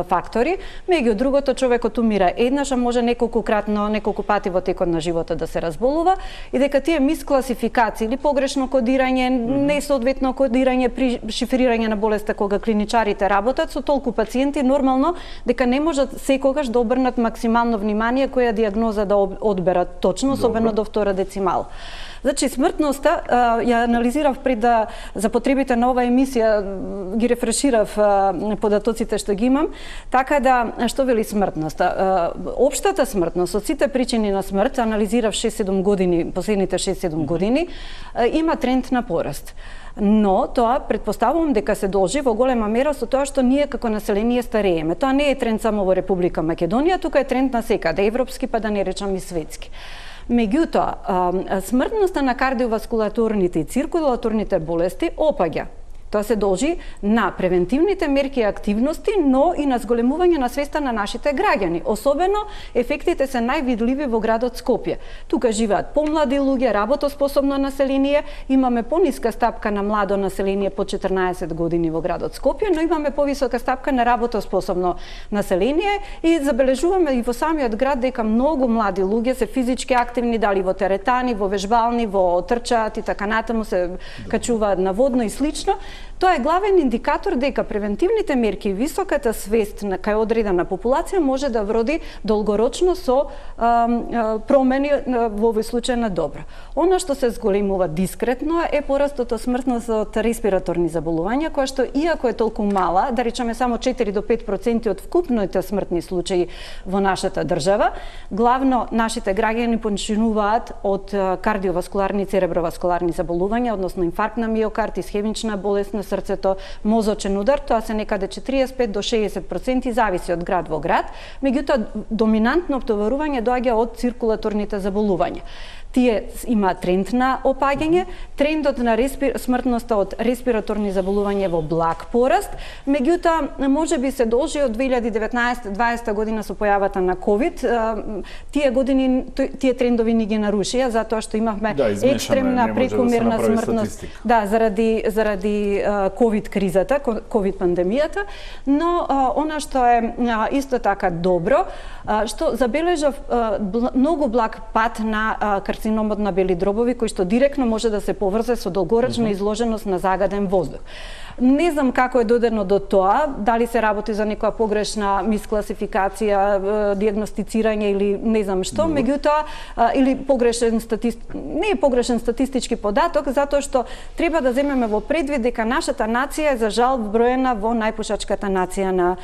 S4: фактори, меѓу другото човекот умира еднаш, а може неколку пати во текот на животот да се разболува и дека тие мискласификации или погрешно кодирање, несоодветно кодирање при шифрирање на болеста кога клиничарите работат со толку пациенти, нормално дека не можат секогаш да обрнат максимално внимание која диагноза да одберат точно, особено до втора децимал. Значи, смртноста, ја анализирав пред за потребите на оваа емисија, ги рефреширав податоците што ги имам, така да, што вели смртноста? Општата смртност, од сите причини на смрт, анализирав 6-7 години, последните 6-7 години, има тренд на пораст. Но тоа претпоставувам дека се должи во голема мера со тоа што ние како население старееме. Тоа не е тренд само во Република Македонија, тука е тренд на секаде, европски, па да не речам и светски. Меѓутоа, смртноста на кардиоваскулаторните и циркулаторните болести опаѓа. Тоа се должи на превентивните мерки и активности, но и на зголемување на свеста на нашите граѓани. Особено, ефектите се највидливи во градот Скопје. Тука живеат помлади луѓе, работоспособно население, имаме пониска стапка на младо население по 14 години во градот Скопје, но имаме повисока стапка на работоспособно население и забележуваме и во самиот град дека многу млади луѓе се физички активни, дали во теретани, во вежбални, во трчаат и така натаму се качуваат на водно и слично. Тоа е главен индикатор дека превентивните мерки и високата свест кај одредена популација може да вроди долгорочно со промени во овој случај на добро. Она што се зголемува дискретно е порастот од смртност од респираторни заболувања, која што иако е толку мала, да речеме само 4 до 5% од вкупните смртни случаи во нашата држава, главно нашите граѓани починуваат од кардиоваскуларни и цереброваскуларни заболувања, односно инфаркт на миокард, исхемична болест на срцето, мозочен удар, тоа се некаде 45 до 60%, зависи од град во град, меѓутоа доминантно обтоварување доаѓа од циркулаторните заболувања. Тие има тренд на опаѓање, трендот на смртноста од респираторни заболувања во благ пораст, меѓутоа може би се должи од 2019-2020 година со појавата на ковид. Тие години тие трендови ни ги нарушија затоа што имавме екстремна прекомерна смртност заради ковид кризата, ковид пандемијата, но она што е исто така добро, што забележав многу благ пат на карциномот на бели дробови, кој што директно може да се поврзе со долгорачна изложеност на загаден воздух. Не знам како е додено до тоа, дали се работи за некоја погрешна мискласификација, диагностицирање или не знам што, меѓутоа или не е погрешен статистички податок, затоа што треба да земеме во предвид дека нашата нација е за жал броена во најпушачката нација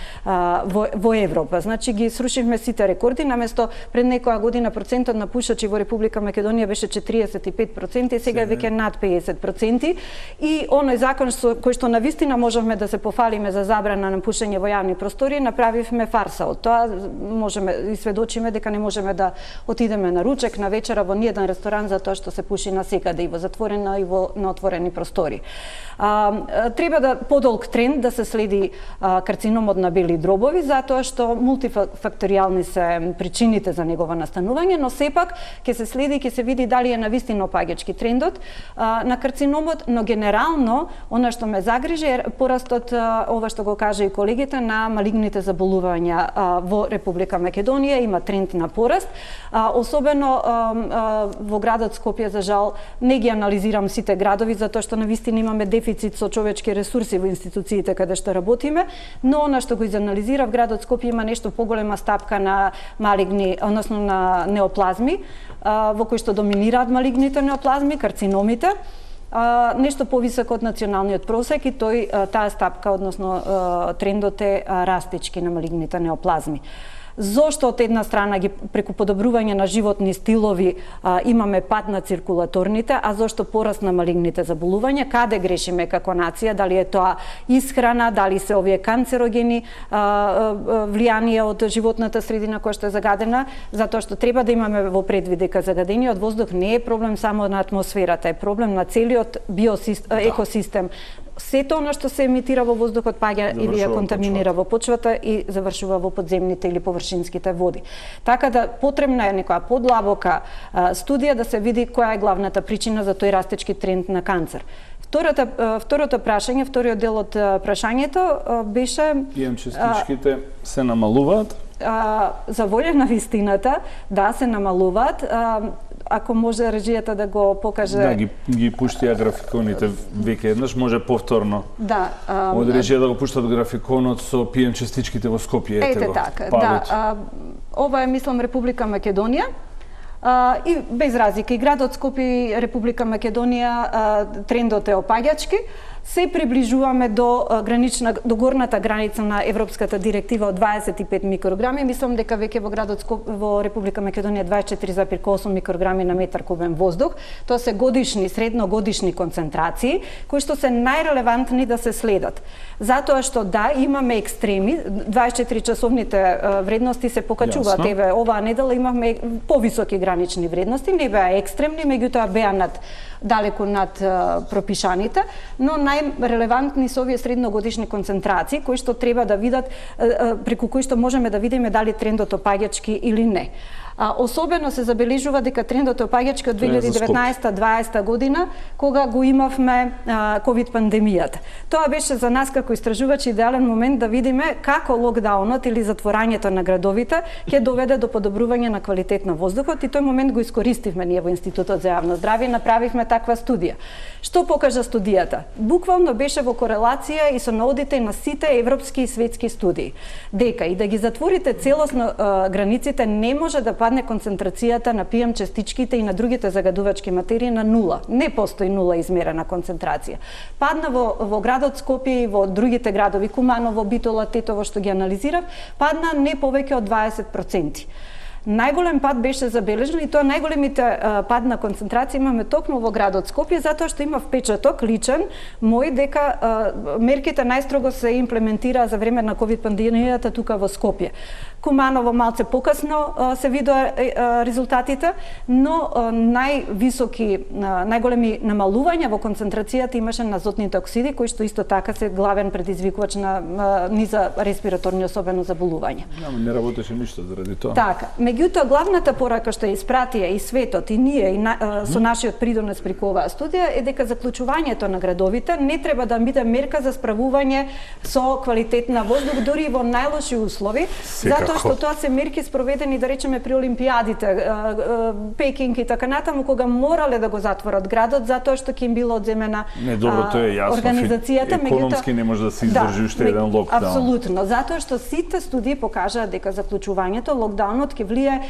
S4: во Европа. Значи ги срушивме сите рекорди, наместо пред некоја година процентот на пушачи во Република Македонија беше 45% и сега е веќе над 50%. И оној закон кој што навистина можевме да се пофалиме за забрана на пушење во јавни простори, направивме фарса од тоа. Можеме и сведочиме дека не можеме да отидеме на ручек, на вечера во ниеден ресторан затоа што се пуши насекаде и во затворена и на отворени простори. Треба да подолг тренд да се следи карциномот на бели дробови затоа што мултифакторијални се причините за негова настанување, но сепак ќе се следи, ќе се види дали е навистина опаѓачки трендот на карциномот, но генерално она што ме загрижи е порастот, ова што го кажа и колегите, на малигните заболувања во Република Македонија. Има тренд на пораст, особено во градот Скопје, за жал, не ги анализирам сите градови, затоа што навистина имаме дефицит со човечки ресурси во институциите каде што работиме, но она што го изанализирав, градот Скопје има нешто поголема стапка на малигни, односно на неоплазми, во кои што доминираат малигните неоплазми, карциномите, нешто повисоко од националниот просек и таа стапка, односно трендот е растички на малигните неоплазми. Зошто од една страна преку подобрување на животни стилови имаме пат на циркулаторните, а зошто пораст на малигните заболувања? Каде грешиме како нација? Дали е тоа исхрана, дали се овие канцерогени влијанија од животната средина која што е загадена? Затоа што треба да имаме во предвид дека загадениот воздух не е проблем само на атмосферата, е проблем на целиот екосистем. Сето оно што се емитира во воздухот паѓа или ја контаминира во почвата и завршува во подземните или површинските води. Така да потребна е некоја подлабока студија да се види која е главната причина за тој растечки тренд на канцер. Второто прашање, вториот дел од прашањето беше
S1: ПМ-честичките се намалуваат?
S4: За волја на вистината, да, се намалуваат. Ако може режијата да го покаже...
S1: Да, ги пуштија графиконите веќе еднаш, може повторно.
S4: Да.
S1: Од режија да го пуштат графиконот со ПМ-честичките во Скопје.
S4: Ете така, да. Ова е, мислам, Република Македонија. И без разлика, и градот Скопје и Република Македонија трендот е опаѓачки. Се приближуваме до горната граница на Европската директива од 25 микрограми. Мислам дека веќе во градот Скопје, во Република Македонија 24,8 микрограми на метар кубен воздух. Тоа се годишни, средногодишни концентрации, кои што се најрелевантни да се следат. Затоа што да, имаме екстреми, 24 часовните вредности се покачуваат. Еве, оваа недела имавме повисоки гранични вредности, не беа екстремни, меѓутоа беа далеку над пропишаните, но најрелевантни се овие средногодишни концентрации кои што треба да видат, преку кои што можеме да видиме дали трендот опаѓачки или не. Особено се забележува дека трендот е опаѓачки од 2019-2020 година, кога го имавме ковид пандемијата. Тоа беше за нас како истражувачи идеален момент да видиме како локдаунот или затворањето на градовите ќе доведе до подобрување на квалитет на воздухот, и тој момент го искористивме ние во Институтот за јавно здравје и направивме таква студија. Што покажа студијата? Буквално беше во корелација и со наодите на сите европски и светски студии, дека и да ги затворите целосно границите, не може да падне концентрацијата на PM частичките и на другите загадувачки материи на нула. Не постои нула измерена концентрација. Падна во градот Скопје и во другите градови, Куманово, Битола, Тетово, што ги анализирав, падна не повеќе од 20%. Најголем пад беше забележен, и тоа најголемите пад на концентрација имаме токму во градот Скопје, затоа што има впечаток личен мој дека мерките најстрого се имплементираа за време на ковид пандемијата тука во Скопје. Куманово малце покасно се видоа резултатите, но најголеми намалувања во концентрацијата имаше на азотните оксиди, кои што исто така се главен предизвикувач на низа респираторни, особено заболувања.
S1: Не работеше ништо заради тоа.
S4: Така, меѓутоа главната порака што ја испратија и светот и ние и со нашиот придонес преку оваа студија е дека заклучувањето на градовите не треба да биде мерка за справување со квалитет на воздух дури и во најлоши услови, затоа што тоа се мерки спроведени, да речеме, при олимпијадите, Пекинг и така натаму, кога морале да го затворат градот затоа што ќе им било одземена организацијата.
S1: Економски не може да се издржи уште еден локдаун.
S4: Апсолутно, затоа што сите студии покажаа дека заклучувањето, локдаунот ќе влие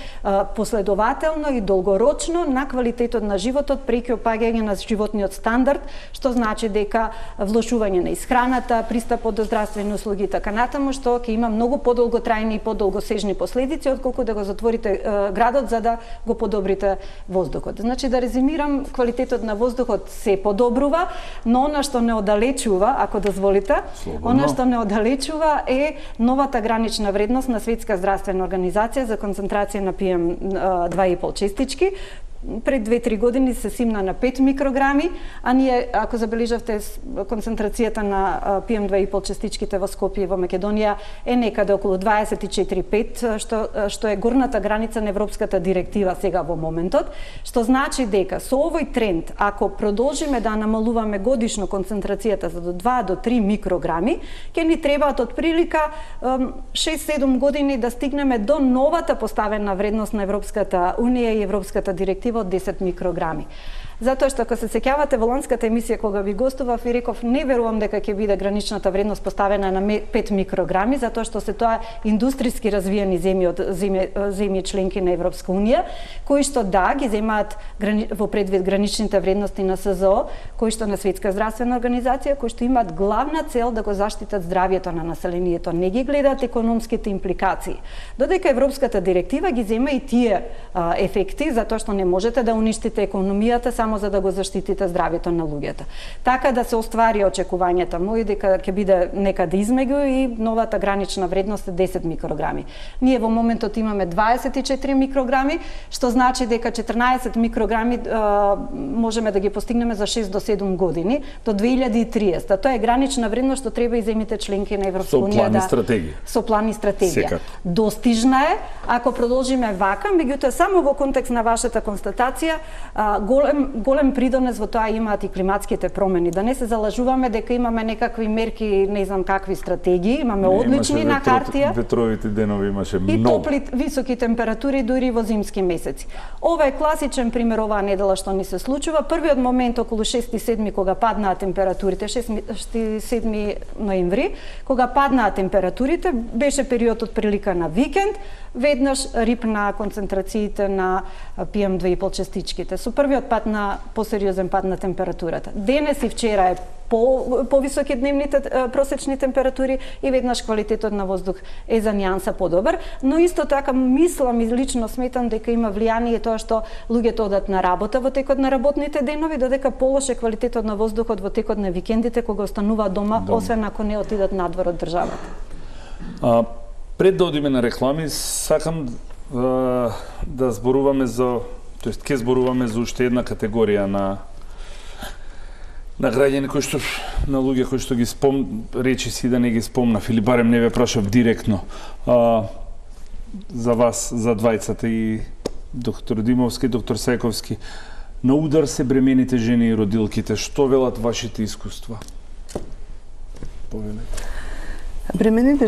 S4: последователно и долгорочно на квалитетот на животот преку опаѓање на животниот стандард, што значи дека влошување на исхраната, пристапот до здравствени услуги и така натаму, што ќе има многу подолготрајни и подолгосежни последици отколку да го затворите градот за да го подобрите воздухот. Значи, да резимирам, квалитетот на воздухот се подобрува, но она што не оддалечува, ако дозволите, она што не оддалечува е новата гранична вредност на Светска здравствена организација за концентрација на PM2,5 честички. Пред 2-3 години се симна на 5 микрограми, а ние, ако забележавте, концентрацијата на PM2,5 частичките во Скопје и во Македонија е некаде околу 24,5, што е горната граница на Европската директива сега во моментот, што значи дека со овој тренд, ако продолжиме да намалуваме годишно концентрацијата за до 2 до 3 микрограми, ќе ни требаат од прилика 6-7 години да стигнеме до новата поставена вредност на Европската Унија и Европската директива од 10 микрограми. Затоа што, ако се сеќавате во ланската емисија кога ви гостував и реков, не верувам дека ќе биде граничната вредност поставена на 5 микрограми, затоа што се тоа индустријски развиени земји членки на Европска Унија, кои што ги земаат во предвид граничните вредности на СЗО, кои што на Светска здравствена организација, кои што имаат главна цел да го заштитат здравјето на населението, не ги гледаат економските импликации. Додека Европската директива ги зема и тие ефекти, затоа што не можете да уништите економијата само за да го заштитите здравјето на луѓето. Така да се оствари очекувањата мои дека ќе биде некаде измеѓу и новата гранична вредност е 10 микрограми. Ние во моментот имаме 24 микрограми, што значи дека 14 микрограми можеме да ги постигнеме за 6 до 7 години, до 2030. Тоа е гранична вредност што треба и земјите членки на Европска Унија со план и стратегија. Достижна е, ако продолжиме вака, меѓутоа само во контекст на вашата констатација, голем придонес во тоа имаат и климатските промени. Да не се залажуваме дека имаме некакви мерки, не знам какви стратегии, имаме одлични на хартија.
S1: Ветровите денови имаше многу.
S4: И топли, високи температури дури во зимски месеци. Ова е класичен пример оваа недела што ни се случува. Првиот момент околу 6-7 кога паднаа температурите, 6-7 ноември, кога паднаа температурите, беше периодот прилика на викенд, веднаш рипна концентрациите на PM2,5 частичките. Со првиот пат на посериозен пад на температурата. Денес и вчера е повисоки дневните просечни температури и веднаш квалитетот на воздух е за нијанса подобар, но исто така мислам и лично сметам дека има влијание тоа што луѓето одат на работа во текот на работните денови, додека полоше квалитетот на воздухот во текот на викендите кога остануваат дома, освен ако не отидат надвор од државата.
S1: Пред да одиме на реклами, сакам да зборуваме за, тоест ќе зборуваме за уште една категорија на граѓани кои што, на луѓе кои што ги речи си да не ги спомнав или барем не ве прашав директно за вас, за двајцата и доктор Димовски, доктор Сајковски, на удар се бремените жени и родилките. Што велат вашите искуства? Повелете.
S2: Бремените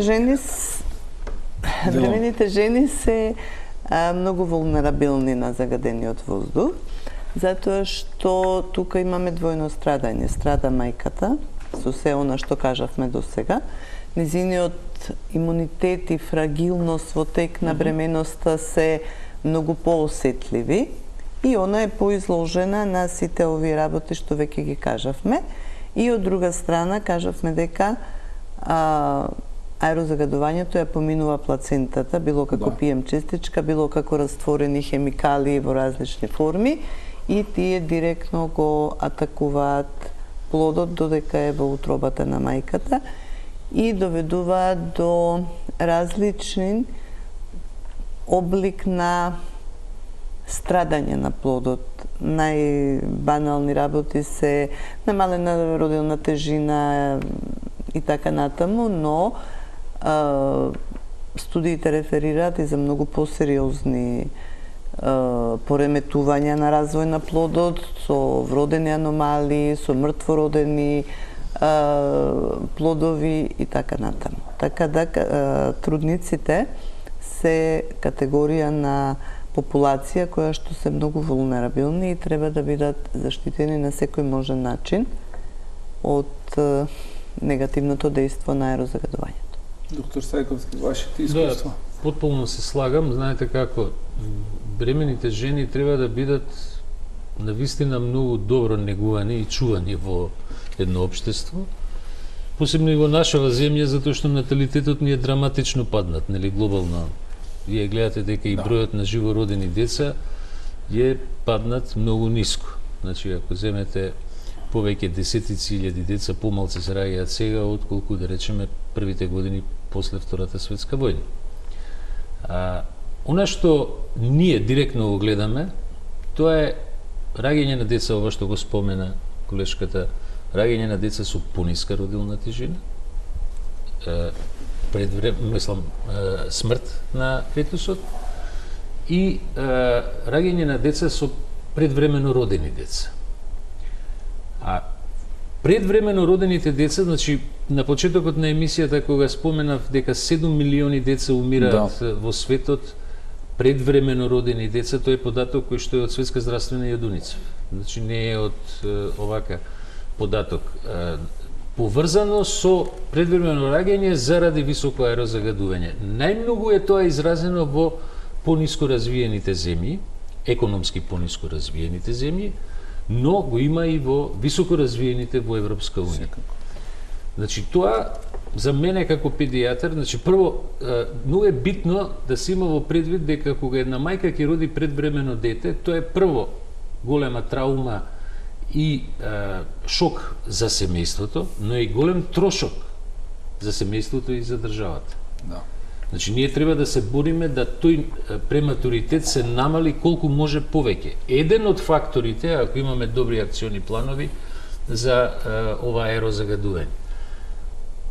S2: жени се многу вулнерабилни на загадениот воздух, затоа што тука имаме двојно страдање. Страда мајката, со се она што кажавме до сега. Низиниот имунитет и фрагилност во тек на бременоста се многу поосетливи и она е поизложена на сите овие работи што веќе ги кажавме. И од друга страна кажавме дека аерозагадувањето ја поминува плацентата, било како PM честичка, било како растворени хемикали во различни форми и тие директно го атакуваат плодот додека е во утробата на мајката и доведуваат до различни облик на страдање на плодот. Најбанални работи се намалена родилна тежина и така натаму, но студиите реферираат и за многу посериозни пореметувања на развој на плодот, со вродени аномалии, со мртвородени плодови и така натаму. Така да трудниците се категорија на популација која што се многу вулнерабилни и треба да бидат заштитени на секој можен начин од негативното дејство на аерозагадувањето.
S1: Доктор Сајковски, вашите искуства?
S3: Да, потполно се слагам. Знаете како, бремените жени треба да бидат навистина многу добро негувани и чувани во едно општество. Посебно и во нашава земја, затоа што наталитетот ни е драматично паднат, нели, глобално. Вие гледате дека и бројот на живородени деца е паднат многу ниско. Значи, ако земете повеќе десетици илјади деца помалку се раѓаат сега, отколку, да речеме, првите години после Втората светска војна. Она што ние директно го гледаме, тоа е раѓање на деца, ова што го спомена колешката, раѓање на деца со пониска родилна тежина, смрт на фетусот и раѓање на деца со предвремено родени деца. А предвремено родените деца, значи на почетокот на емисијата кога споменав дека 7 милиони деца умираат во светот, предвремено родени деца, тој е податок кој што е од Светска здравствена јадуница. Значи не е од овака податок. Поврзано со предвремено раѓање заради високо аерозагадување. Најмногу е тоа изразено во пониско развиените земји, економски пониско развиените земји, но го има и во високо развиените во Европска унија. Значи тоа за мене како педијатар, значи прво многу е битно да се има во предвид дека кога една мајка ќе роди предвремено дете, тоа е прво голема траума и шок за семејството, но и голем трошок за семејството и за државата.
S1: Да.
S3: Значи, ние треба да се бориме да тој прематуритет се намали колку може повеќе. Еден од факторите, ако имаме добри акциони планови, за ова аерозагадување.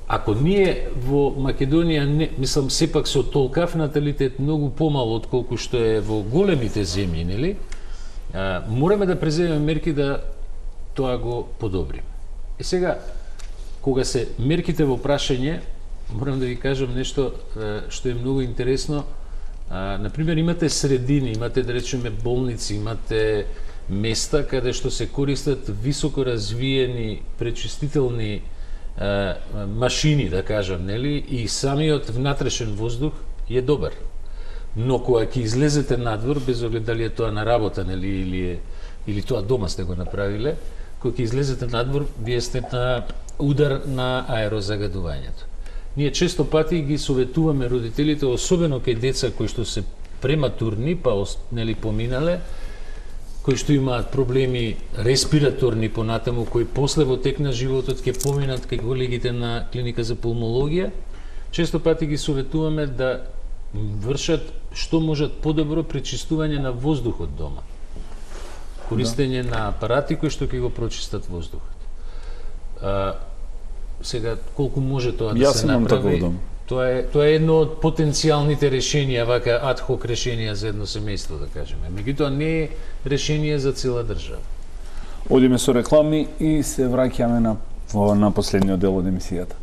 S3: Ако ние во Македонија, мислам, сепак со толкав наталитет многу помало отколку што е во големите земји, нели? Мораме да преземеме мерки да тоа го подобриме. И сега, кога се мерките во прашање, морам да ви кажам нешто што е многу интересно. Например, имате средини, имате, да речеме, болници, имате места каде што се користат високо развиени пречистителни машини, да кажам, нели, и самиот внатрешен воздух е добар. Но кога ќе излезете надвор, без оглед дали е тоа на работа, нели, или тоа дома сте го направиле, кога ќе излезете надвор, вие сте на удар на аерозагадувањето. Ние често пати ги советуваме родителите, особено кај деца кои што се прематурни, па нели поминале, кои што имаат проблеми респираторни понатаму, кои после во тек на животот ќе поминат кај колегите на клиника за пулмологија, често пати ги советуваме да вршат што можат подобро пречистување на воздухот дома. Користење на апарати кои што ќе го прочистат воздухот. Сега колку може тоа да се направи? Тоа е едно од потенцијалните решенија, вака адхок решенија за едно семејство, да кажеме. Меѓутоа не е решение за цела држава.
S1: Одиме со реклами и се враќаме на последниот дел од емисијата.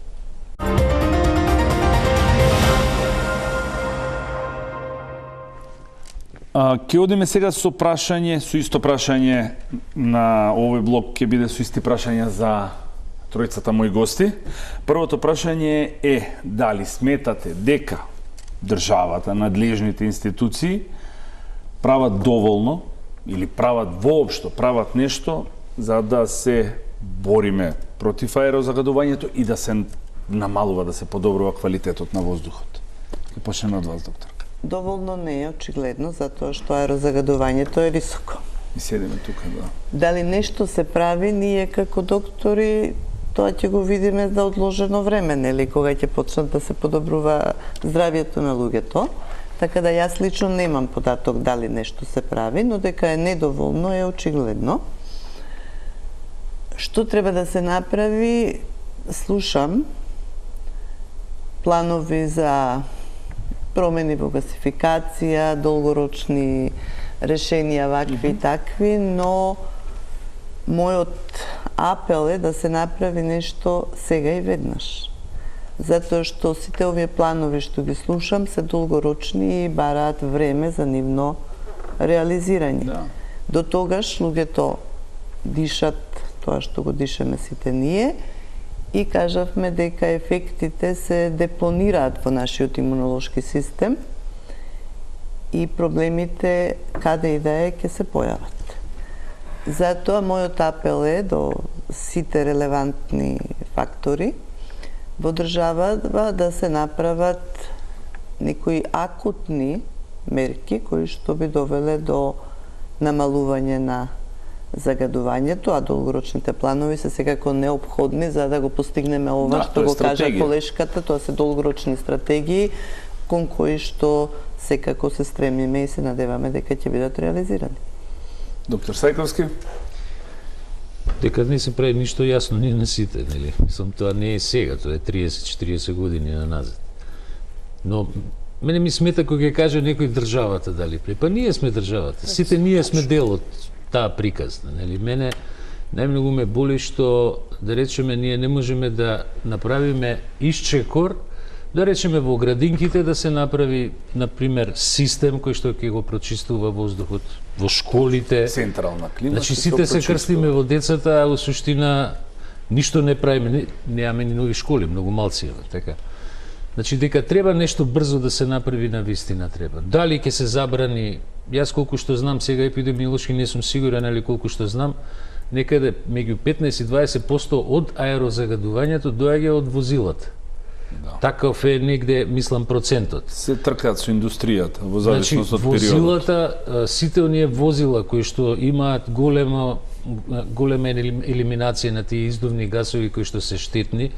S1: Ќе одиме сега со прашање, со исто прашање на овој блок ќе биде со исти прашања за тројцата мои гости. Првото прашање е дали сметате дека државата, надлежните институции прават доволно или прават воопшто, прават нешто за да се бориме против аерозагадувањето и да се намалува, да се подобрува квалитетот на воздухот. Ќе почнеме од вас, доктор.
S2: Доволно не е очигледно, затоа што аерозагадувањето е високо.
S1: И седиме тука, да.
S2: Дали нешто се прави, ние како доктори тоа ќе го видиме за одложено време, нели, кога ќе почнат да се подобрува здравјето на луѓето. Така да јас лично немам податок дали нешто се прави, но дека е недоволно е очигледно. Што треба да се направи? Слушам планови за промени во гасификација, долгорочни решенија вакви и такви, но мојот апел е да се направи нешто сега и веднаш. Затоа што сите овие планови што ги слушам се долгорочни и бараат време за нивно реализирање.
S1: Да.
S2: До тогаш луѓето дишат тоа што го дишаме сите ние и кажавме дека ефектите се депонираат во нашиот имунолошки систем и проблемите каде и да е ќе се појават. Затоа мојот апел е до сите релевантни фактори во државата да се направат некои акутни мерки кои што би довеле до намалување на загадувањето, а долгорочните планови се секако неопходни за да го постигнеме ова што го кажа колешката, тоа се долгорочни стратегии кон кои што секако се стремиме и се надеваме дека ќе бидат реализирани.
S1: Доктор Сајковски?
S3: Дека не се прави ништо јасно ни на сите, нели? Мислам, тоа не е сега, тоа е 30-40 години назад. Но мене ми смета кога ќе каже некој државата дали прави. Па ние сме државата. Сите ние сме дел од таа приказна, нели? Мене најмногу ме боли што, да речеме, ние не можеме да направиме исчекор, да речеме во градинките да се направи, например, систем кој што ќе го прочистува воздухот во школите.
S1: Централна клима.
S3: Значи сите се крстиме во децата, а во суштина ништо не правиме, немаме ни нови школи, многу малци, така. Значи дека треба нешто брзо да се направи, на вистина треба. Дали ќе се забрани, јас колку што знам сега епидемиолошки не сум сигурен, али колку што знам, некаде меѓу 15 и 20% од аерозагадувањето доаѓа од возилата. Да. Таков е негде, мислам, процентот.
S1: Се тркаат со индустријата во зависност од периодот.
S3: Возилата, сите оние возила кои што имаат голема елиминација на тие издувни гасови кои што се штетни,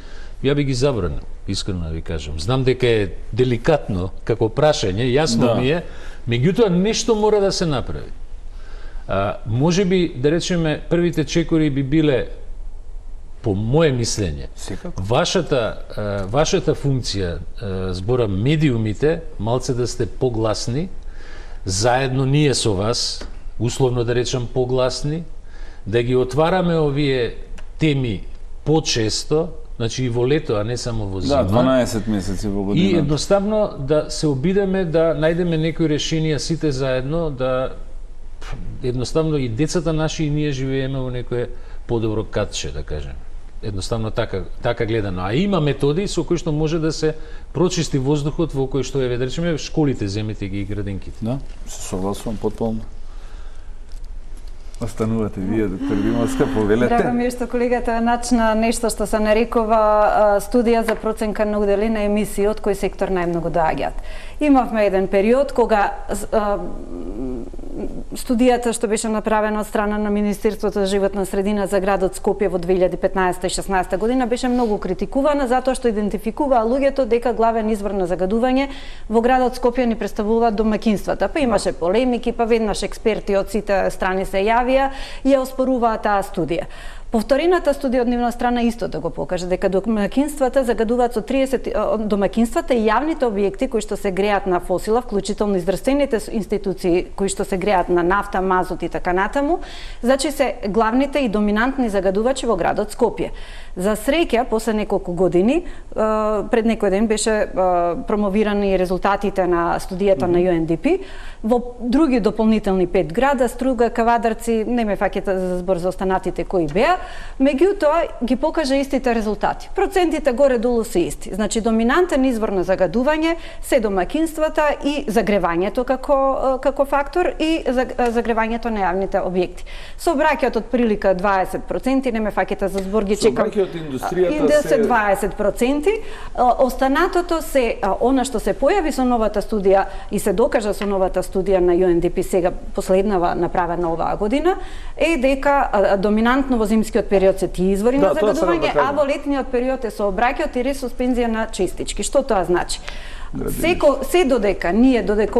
S3: ја би ги забранил, искрено да ви кажам. Знам дека е деликатно како прашање, јасно ми е, меѓутоа нешто мора да се направи. Може би, да речеме, првите чекори би биле, по моje мислење, вашата функција, зборам медиумите, малце да сте погласни, заедно ние со вас, условно да речам погласни, да ги отвараме овие теми почесто, значи и во лето, а не само во зима.
S1: Да, 12 месеци во година.
S3: И едноставно да се обидеме да најдеме некои решенија сите заедно, да едноставно и децата наши и ние живееме во некое подобро катче, да кажем. Едноставно така гледано. А има методи со кои што може да се прочисти воздухот во кој што е, да речеме, школите, земете ги и градинките.
S1: Да, се согласувам потполно. Останувате вие, доктор Димовска, повелете.
S4: Драго ми е што колегата начна нешто што се нарекува студија за проценка на удели на емисии од кој сектор најмногу доаѓаат. Имавме еден период кога студијата што беше направена од страна на Министерството за животна средина за градот Скопје во 2015-16 година беше многу критикувана затоа што идентификуваа луѓето дека главен извор на загадување во градот Скопје ни представуваат домаќинствата. Па имаше полемики, па веднаш експерти од сите страни се јавија и ја оспоруваа таа студија. Повторената студија од нивна страна исто да го покаже дека домаќинствата загадуваат со 30 домаќинствата и јавните објекти кои што се греат на фосила, вклучително издржствените институции кои што се греат на нафта, мазут и така натаму, значи се главните и доминантни загадувачи во градот Скопје. За среќа, после неколку години, пред некој ден беше промовирани резултатите на студијата на UNDP во други дополнителни 5 града, Струга, Кавадарци, не ме фаќате за збор за останатите кои беа, меѓутоа ги покажа истите резултати. Процентите горе-долу се исти. Значи, доминантен извор на загадување се домаќинствата и загревањето како фактор и загревањето на јавните објекти. Сообраќајот од прилика 20%, не ме фаќате за збор, ги чекам.
S1: Сообраќајот индустријата се
S4: 20%. Останатото се она што се појави со новата студија и се докажа со новата студија на UNDP сега последнава направена оваа година е дека доминантно во зимскиот период се тие извори на загадување, а во летниот период е сообраќајот и ресуспензија на честички. Што тоа значи? Се додека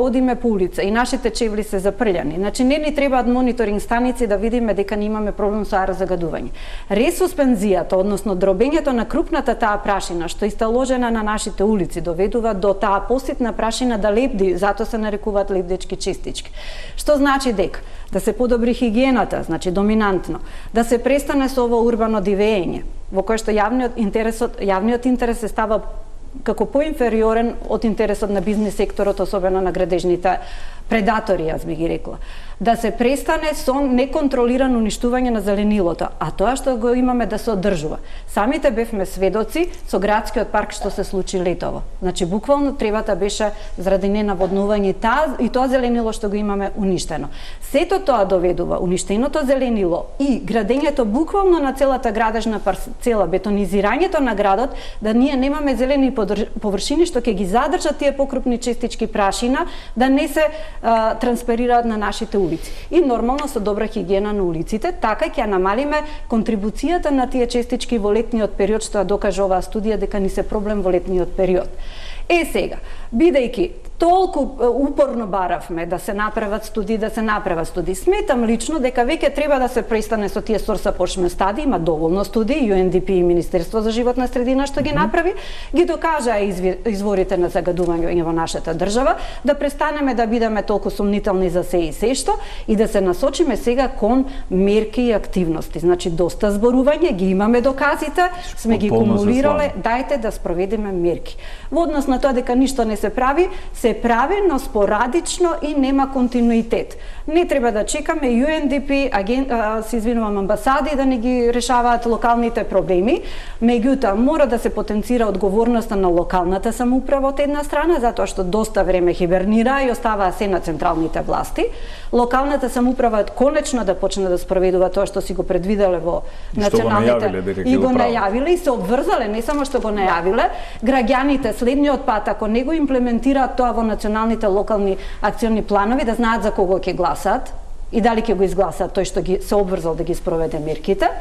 S4: одиме по улица и нашите чевли се запрљани, значи не ни требаат мониторинг станици да видиме дека не имаме проблем со аерозагадување. Ресуспензијата, односно дробењето на крупната таа прашина што е исталожена на нашите улици доведува до таа поситна прашина да лебди, затоа се нарекуваат лебдечки честички. Што значи дека да се подобри хигиената, значи доминантно, да се престане со ово урбано дивење, во кое што јавниот интерес се става како поинфериорен од интересот на бизнес секторот, особено на градежните предатори, јас би ги рекла. Да се престане со неконтролирано уништување на зеленилото, а тоа што го имаме да се одржува. Самите бевме сведоци со градскиот парк што се случи летово. Значи, буквално тревата беше заради ненаводнување и тоа зеленило што го имаме уништено. Сето тоа доведува уништеното зеленило и градењето буквално на целата градежна парцела, бетонизирањето на градот, да ние немаме зелени површини што ќе ги задржат тие покрупни честички прашина да не се трансферираат на нашите улици. И нормално со добра хигиена на улиците, така ќе намалиме контрибуцијата на тие честички во летниот период, што ја докаже оваа студија дека ни се проблем во летниот период. Сега, бидејќи толку упорно баравме да се направат студии, сметам лично дека веќе треба да се престане со тие source apportionment стадии, има доволно студии, UNDP и Министерство за животна средина што ги направи, ги докажаа изворите на загадување во нашата држава, да престанеме да бидеме толку сумнителни за се и се што и да се насочиме сега кон мерки и активности. Значи, доста зборување, ги имаме доказите, сме ги кумулирале, дајте да спроведеме мерки. Во однос на тоа дека ништо не се прави, се прави, но спорадично и нема континуитет. Не треба да чекаме UNDP, се извинувам, амбасади да не ги решаваат локалните проблеми, меѓутоа мора да се потенцира одговорноста на локалната самоуправа од една страна, затоа што доста време хибернира и оставаа се на централните власти. Локалната самоуправа конечно да почне да спроведува тоа што си го предвиделе во националните и го најавиле и се обврзале, не само што го најавиле, граѓаните следниот пат ако не го имплементираат тоа во националните локални акциони планови, да знаат за кого ќе гласаат и дали ќе го изгласаат тој што се обврзал да ги спроведе мерките.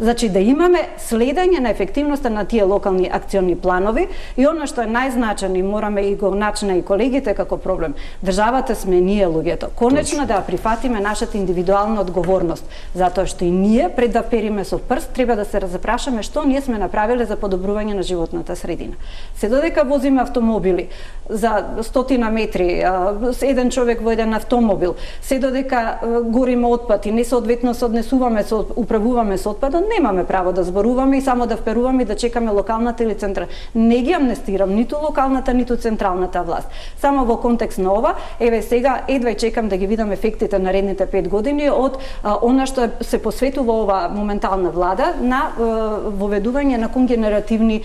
S4: Значи да имаме следење на ефективноста на тие локални акциони планови и она што е најзначајно и мораме и го начина и колегите како проблем. Државата сме ние луѓето. Конечно да прифатиме нашата индивидуална одговорност, затоа што и ние пред да периме со прст треба да се запрашаме што ние сме направиле за подобрување на животната средина. Се додека возиме автомобили за 100 метри, еден човек во еден автомобил, се додека гориме отпад и несоодветно се однесуваме, управуваме со отпадот, немаме право да зборуваме и само да вперуваме и да чекаме локалната или централна. Не ги амнестирам ниту локалната, ниту централната власт. Само во контекст на ова, еве сега едва и чекам да ги видам ефектите на наредните 5 години од она што се посветува ова моментална влада на воведување на когенеративни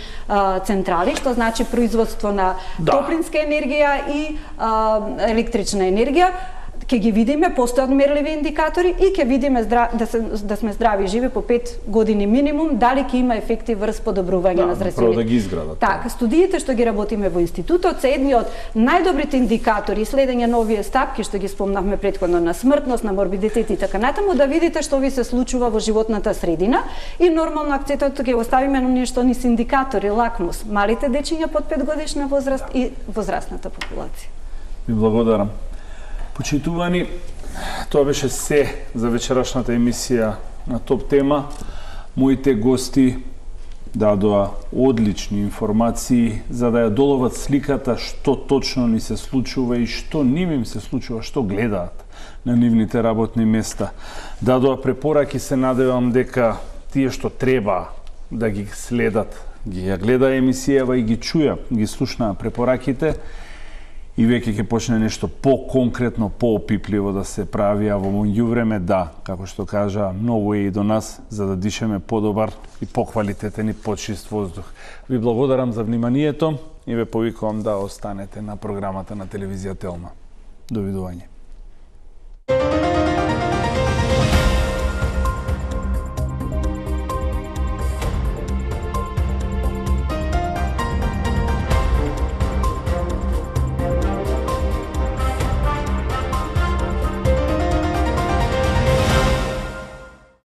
S4: централи, што значи производство на топлинска енергија и електрична енергија. Ќе ги видиме, постојат мерливи индикатори и ќе видиме да сме здрави и живи по 5 години минимум, дали ќе има ефекти врз подобрување на здравствените.
S1: Да ги изградат.
S4: Така, студиите што ги работиме во институтот се едни од најдобрите индикатори и следење на овие стапки што ги спомнавме претходно на смртност, на морбидитет и така натаму, да видите што ви се случува во животната средина и нормално акцентот ќе го ставиме на нешто низ индикатори, лакмус, малите дечиња под 5 годишна возраст и возрастната популација.
S1: Ви благодарам. Почитувани, тоа беше се за вечерашната емисија на Топ тема. Моите гости дадоа одлични информации за да ја доловат сликата што точно ни се случува и што ним им се случува, што гледаат на нивните работни места. Дадоа препораки, се надевам дека тие што треба да ги следат, ги ја гледа емисијава и ги чуја, ги слушнаа препораките и веќе ќе почне нешто по-конкретно, по-опипливо да се прави, а во меѓувреме да, како што кажа, многу е и до нас за да дишеме подобар и поквалитетен и почист воздух. Ви благодарам за вниманието и ве повикувам да останете на програмата на телевизија Телма. Довидување.